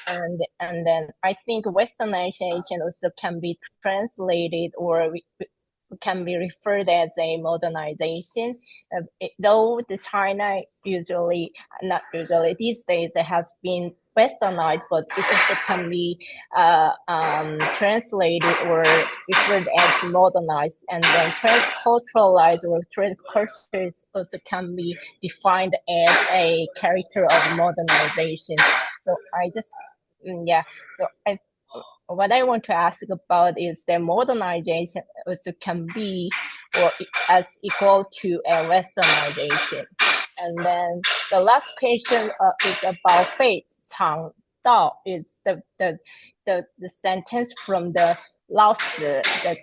and then I think westernization also can be translated or can be referred as a modernization. Though the China not usually these days it has been westernized, but it also can be translated or referred as modernized, and then transculturalized or transcultural also can be defined as a character of modernization. So I just so what I want to ask about is the modernization also can be or as equal to a westernization. And then the last question is about faith. 常道 is the sentence from the Lao Tzu, the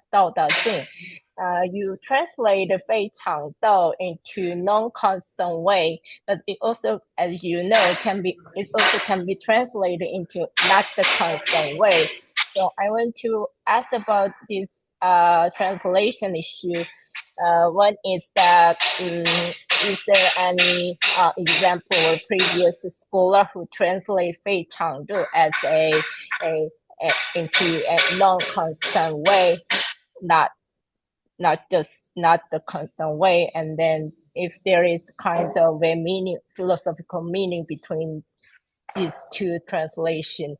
道德经. you translate 非常的 into non-constant way, but it also, as you know, it also can be translated into not the constant way. So I want to ask about this translation issue. One is that is there any example or previous scholar who translate 非常的 as into a non-constant way, not the constant way, and then if there is kinds of a philosophical meaning between these two translations,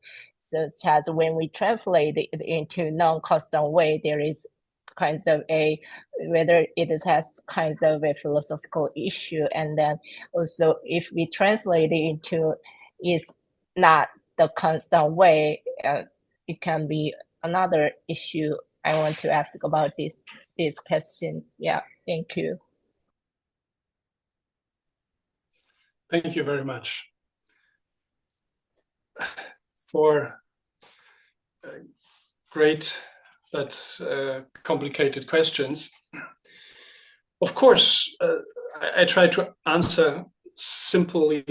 such as when we translate it into non-constant way, there is kinds of whether it has kinds of a philosophical issue, and then also if we translate it into is not the constant way, it can be another issue. I want to ask about this question. Yeah, thank you. Thank you very much for great but complicated questions. Of course, I try to answer simple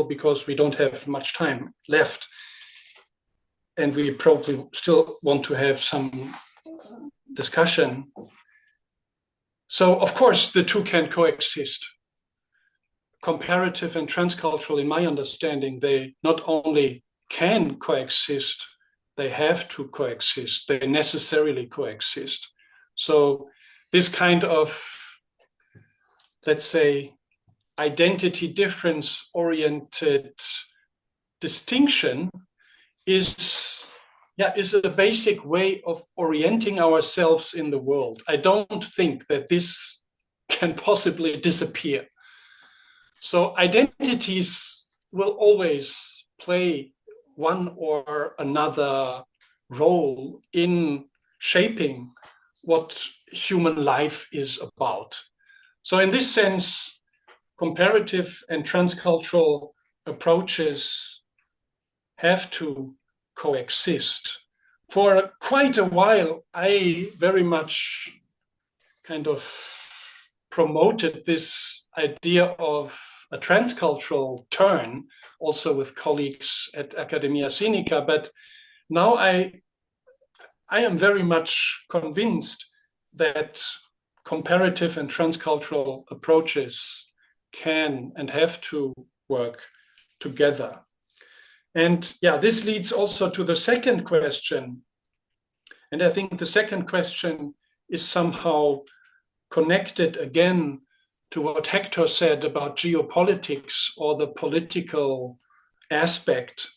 because we don't have much time left, and we probably still want to have some discussion. So, of course, the two can coexist. Comparative and transcultural, in my understanding, they not only can coexist, they have to coexist. They necessarily coexist. So this kind of, let's say, identity difference oriented distinction is a basic way of orienting ourselves in the world. I don't think that this can possibly disappear. So identities will always play one or another role in shaping what human life is about. So in this sense, comparative and transcultural approaches have to coexist. For quite a while, I very much kind of promoted this idea of a transcultural turn, also with colleagues at Academia Sinica. But now I am very much convinced that comparative and transcultural approaches can and have to work together. And yeah, this leads also to the second question. And I think the second question is somehow connected again to what Héctor said about geopolitics or the political aspect,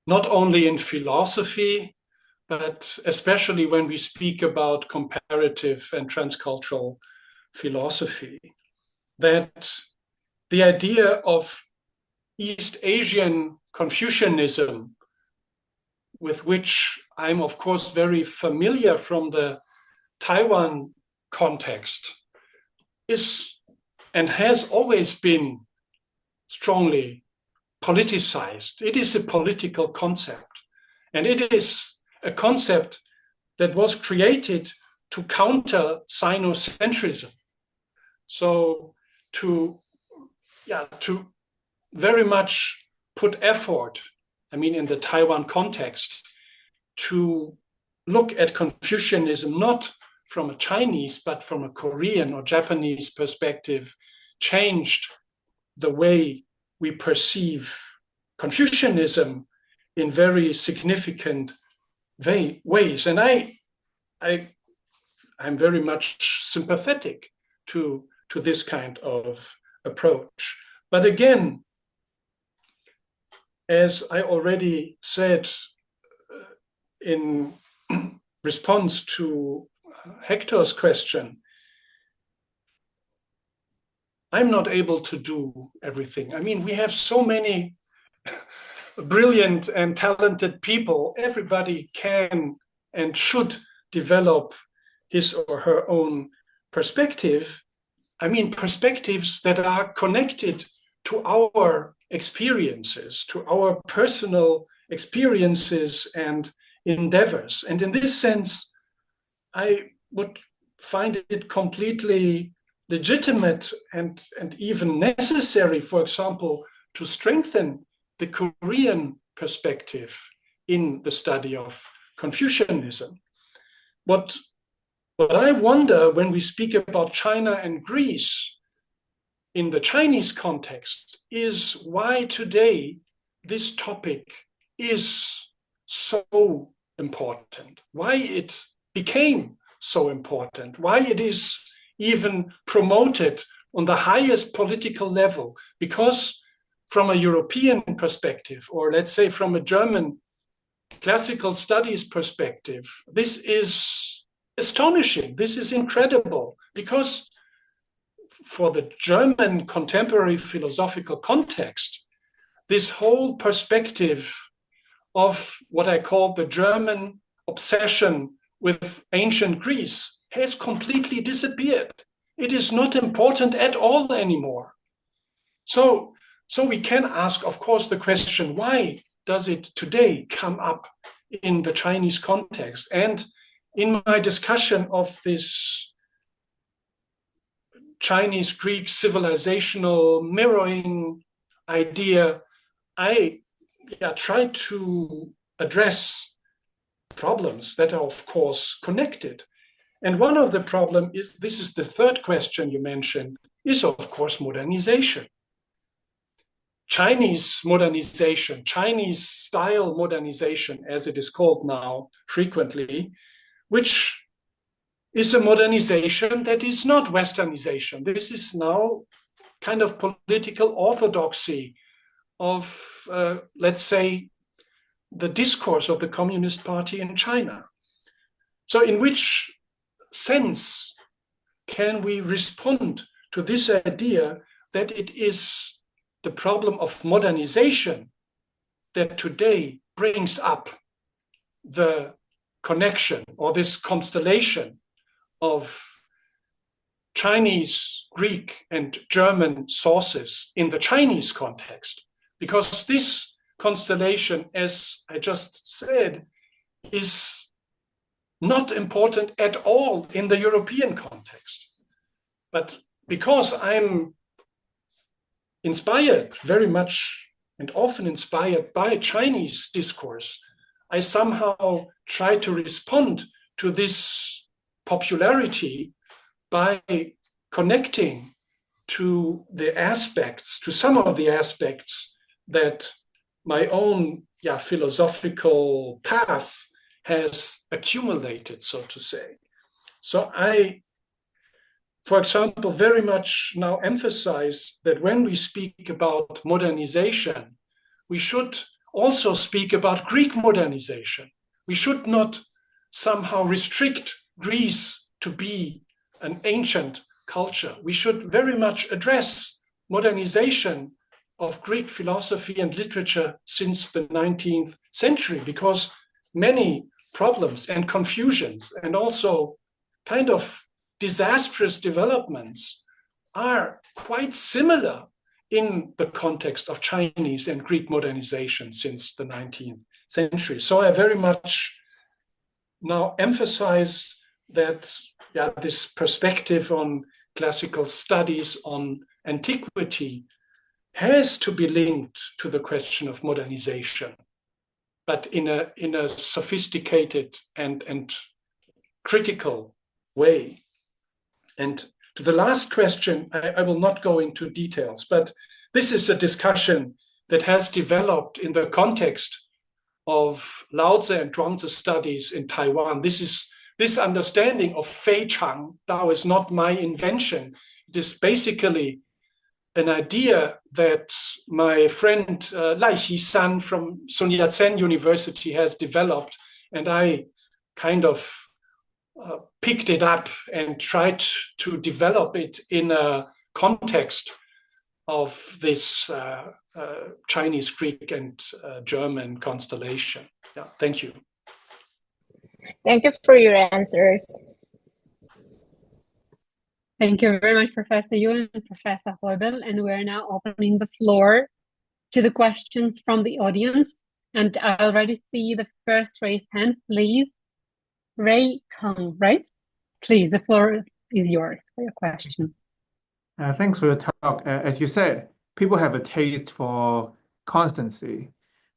not only in philosophy, but especially when we speak about comparative and transcultural philosophy, that the idea of East Asian Confucianism, with which I'm of course very familiar from the Taiwan context, is and has always been strongly politicized. It is a political concept, and it is a concept that was created to counter Sinocentrism. So to very much put effort, I mean, in the Taiwan context, to look at Confucianism not from a Chinese, but from a Korean or Japanese perspective, changed the way we perceive Confucianism in very significant ways. And I'm very much sympathetic to this kind of approach. But again, as I already said in response to Héctor's question, I'm not able to do everything. I mean, we have so many brilliant and talented people. Everybody can and should develop his or her own perspective. I mean, perspectives that are connected to our experiences, to our personal experiences and endeavors. And in this sense, I would find it completely legitimate and even necessary, for example, to strengthen the Korean perspective in the study of Confucianism. What I wonder when we speak about China and Greece in the Chinese context is why today this topic is so important, why it became so important, why it is even promoted on the highest political level. Because from a European perspective, or let's say from a German classical studies perspective, this is astonishing, this is incredible, because for the German contemporary philosophical context, this whole perspective of what I call the German obsession with ancient Greece has completely disappeared. It is not important at all anymore. So we can ask, of course, the question, why does it today come up in the Chinese context? And in my discussion of this Chinese-Greek civilizational mirroring idea, I try to address problems that are, of course, connected. And one of the problems is, this is the third question you mentioned, is of course modernization. Chinese modernization, Chinese style modernization, as it is called now frequently, which is a modernization that is not Westernization. This is now kind of political orthodoxy of, let's say, the discourse of the Communist Party in China. So in which sense can we respond to this idea that it is the problem of modernization that today brings up the connection or this constellation of Chinese, Greek, and German sources in the Chinese context? Because this constellation, as I just said, is not important at all in the European context. But because I'm inspired very much and often inspired by Chinese discourse, I somehow try to respond to this popularity by connecting to the aspects, to some of the aspects that my own philosophical path has accumulated, so to say. So I, for example, very much now emphasize that when we speak about modernization, we should also speak about Greek modernization. We should not somehow restrict Greece to be an ancient culture. We should very much address modernization of Greek philosophy and literature since the 19th century, because many problems and confusions and also kind of disastrous developments are quite similar in the context of Chinese and Greek modernization since the 19th century. So I very much now emphasize that this perspective on classical studies on antiquity has to be linked to the question of modernization, but in a sophisticated and critical way. And to the last question, I will not go into details, but this is a discussion that has developed in the context of Laozi and Zhuangzi studies in Taiwan. This understanding of Fei Chang, Tao is not my invention. It is basically an idea that my friend Lai Xi-san from Sun Yat-sen University has developed, and I kind of picked it up and tried to develop it in a context of this Chinese, Greek, and German constellation. Yeah, thank you. Thank you for your answers. Thank you very much, Professor Jung and Professor Heubel. And we're now opening the floor to the questions from the audience. And I already see the first raised hand, please. Ray Kung, right? please, the floor is yours for your question. Thanks for your talk. As you said, people have a taste for constancy,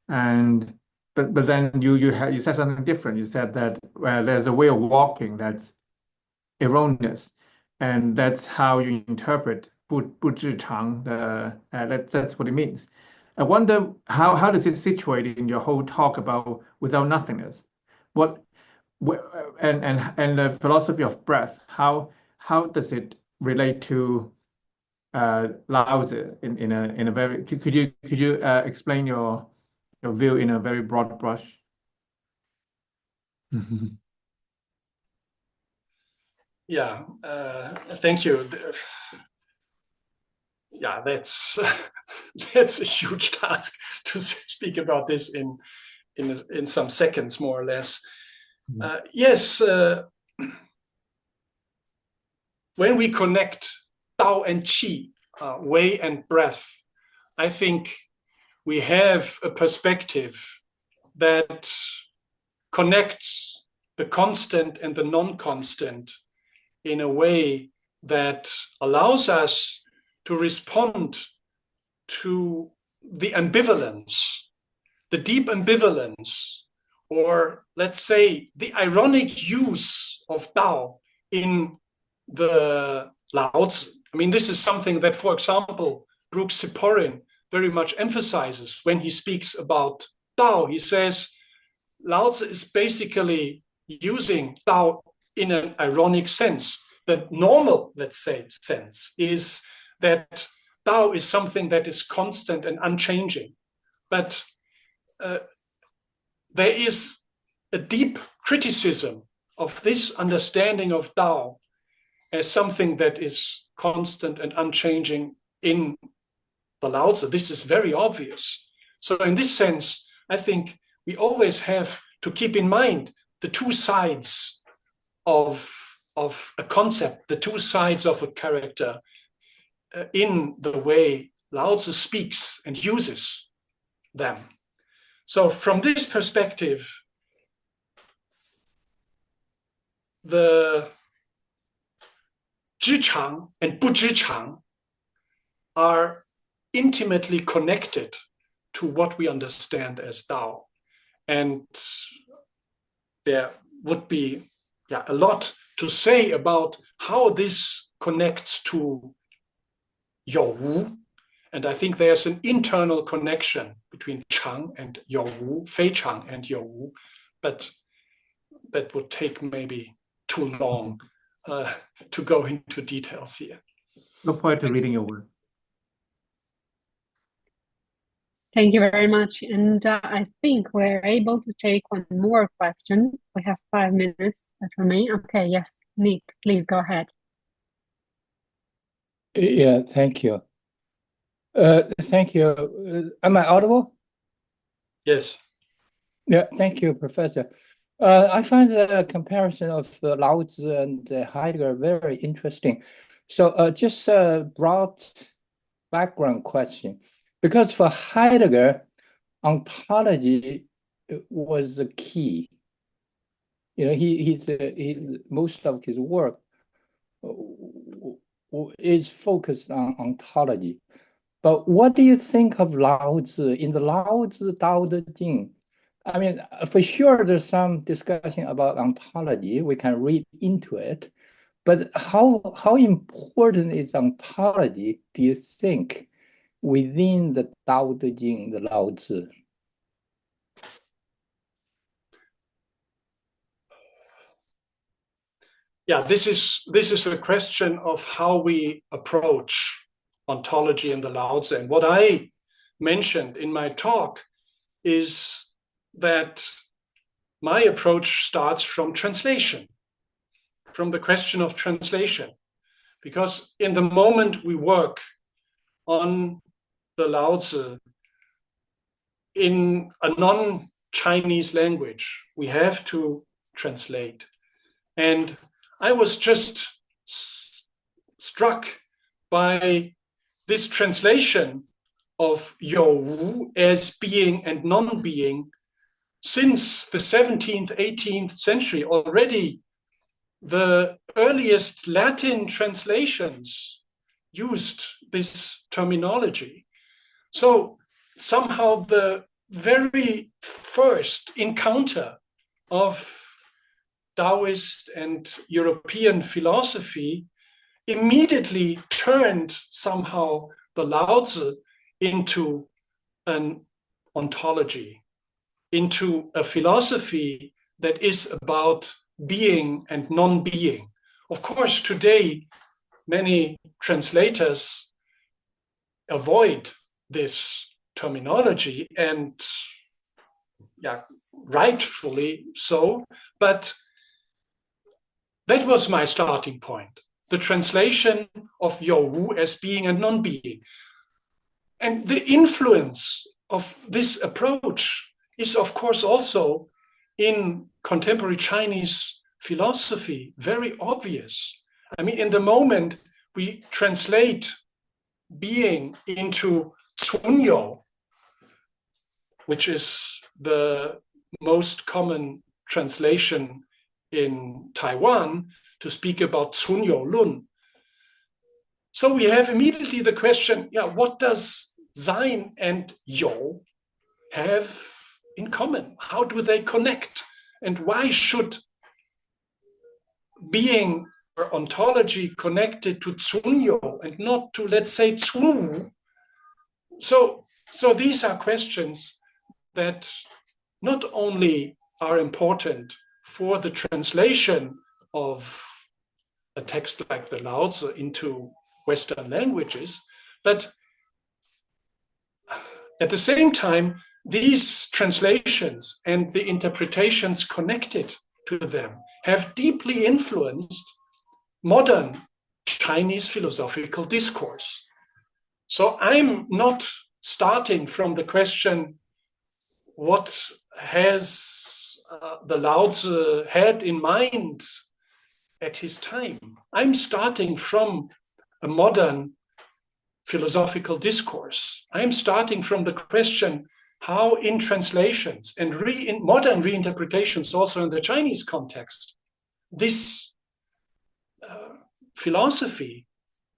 but then you said something different. You said that there's a way of walking that's erroneous, and that's how you interpret 不知常. That's what it means. I wonder how does it situate in your whole talk about without nothingness? And the philosophy of breath, how does it relate to Lao Tzu in a very, could you explain your view in a very broad brush? Yeah, thank you. Yeah, that's that's a huge task to speak about this in some seconds, more or less. Yes, when we connect Tao and Qi, way and breath, I think we have a perspective that connects the constant and the non-constant in a way that allows us to respond to the ambivalence, the deep ambivalence, or let's say the ironic use of Tao in the Lao Tzu. I mean, this is something that, for example, Brooks Siporin very much emphasizes when he speaks about Tao. He says Lao Tzu is basically using Tao in an ironic sense. The normal, let's say, sense is that Tao is something that is constant and unchanging. But there is a deep criticism of this understanding of Tao as something that is constant and unchanging in the Lao Tzu. This is very obvious. So in this sense, I think we always have to keep in mind the two sides of a concept, the two sides of a character in the way Lao Tzu speaks and uses them. So from this perspective, the 知常 and 不知常 are intimately connected to what we understand as Tao. And there would be a lot to say about how this connects to 有无. And I think there's an internal connection between 常 and 有无, 非常 and 有无, but that would take maybe too long to go into details here. Look forward to reading your work. Thank you very much. And I think we're able to take one more question. We have 5 minutes for me. Okay, yes, Nick, please go ahead. Yeah, thank you. Thank you. Am I audible? Yes. Yeah, thank you, Professor. I find the comparison of Lao Tzu and Heidegger very interesting. So just a broad background question. Because for Heidegger, ontology was the key. You know, most of his work is focused on ontology. But what do you think of Lao Tzu? In the Lao Tzu Tao Te Ching, I mean, for sure, there's some discussion about ontology. We can read into it. But how important is ontology, do you think, within the Tao Te Ching, the Lao Tzu? Yeah, this is a question of how we approach ontology in the Lao Tzu. And what I mentioned in my talk is that my approach starts from translation, from the question of translation. Because in the moment we work on the Lao Tzu in a non-Chinese language, we have to translate. And I was just struck by this translation of 有无 as being and non-being since the 17th, 18th century. Already the earliest Latin translations used this terminology. So somehow the very first encounter of Taoist and European philosophy immediately turned somehow the Laozi into an ontology, into a philosophy that is about being and non-being. Of course, today, many translators avoid this terminology, and rightfully so, but that was my starting point, the translation of Youwu as being and non-being. And the influence of this approach is, of course, also in contemporary Chinese philosophy very obvious. I mean, in the moment we translate being into Cunyo, which is the most common translation in Taiwan, to speak about Cunyo Lun. So we have immediately the question, what does Sein and Yo have in common? How do they connect? And why should being or ontology connected to Cunyo and not to, let's say, Cunwu? So these are questions that not only are important for the translation of a text like the Laozi into Western languages, but at the same time, these translations and the interpretations connected to them have deeply influenced modern Chinese philosophical discourse. So I'm not starting from the question, what has the Laozi had in mind at his time? I'm starting from a modern philosophical discourse. I'm starting from the question how in translations and in modern reinterpretations, also in the Chinese context, this philosophy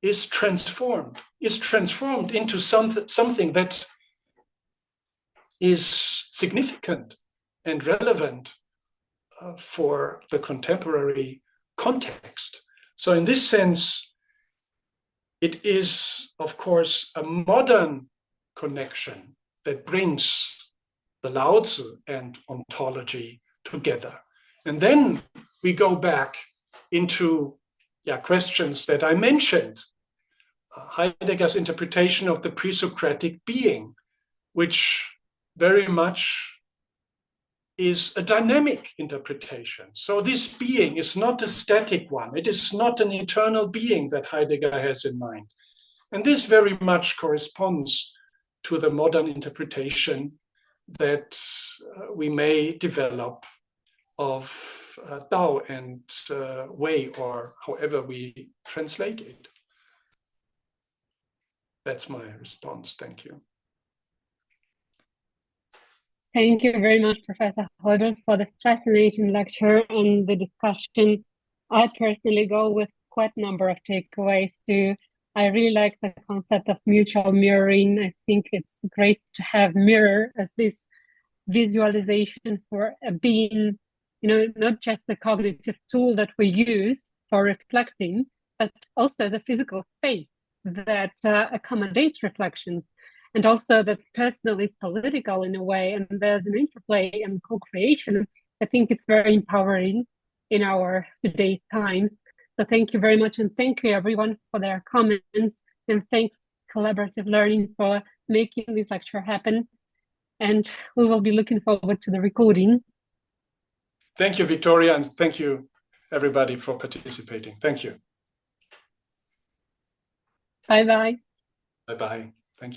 is transformed into something that is significant and relevant for the contemporary context. So in this sense, it is, of course, a modern connection that brings the Laozi and ontology together. And then we go back into questions that I mentioned. Heidegger's interpretation of the pre-Socratic being, which very much is a dynamic interpretation. So this being is not a static one. It is not an eternal being that Heidegger has in mind. And this very much corresponds to the modern interpretation that we may develop of Tao and Wei, or however we translate it. That's my response. Thank you. Thank you very much, Professor Heubel, for the fascinating lecture and the discussion. I personally go with quite a number of takeaways too. I really like the concept of mutual mirroring. I think it's great to have mirror as this visualization for a being, not just the cognitive tool that we use for reflecting, but also the physical space that accommodates reflections. And also that personal is political in a way, and there's an interplay and co-creation. I think it's very empowering in our today's time. So thank you very much, and thank you everyone for their comments, and thanks Collaborative Learning for making this lecture happen. And we will be looking forward to the recording. Thank you, Victoria, and thank you everybody for participating. Thank you. Bye-bye. Bye-bye. Thank you.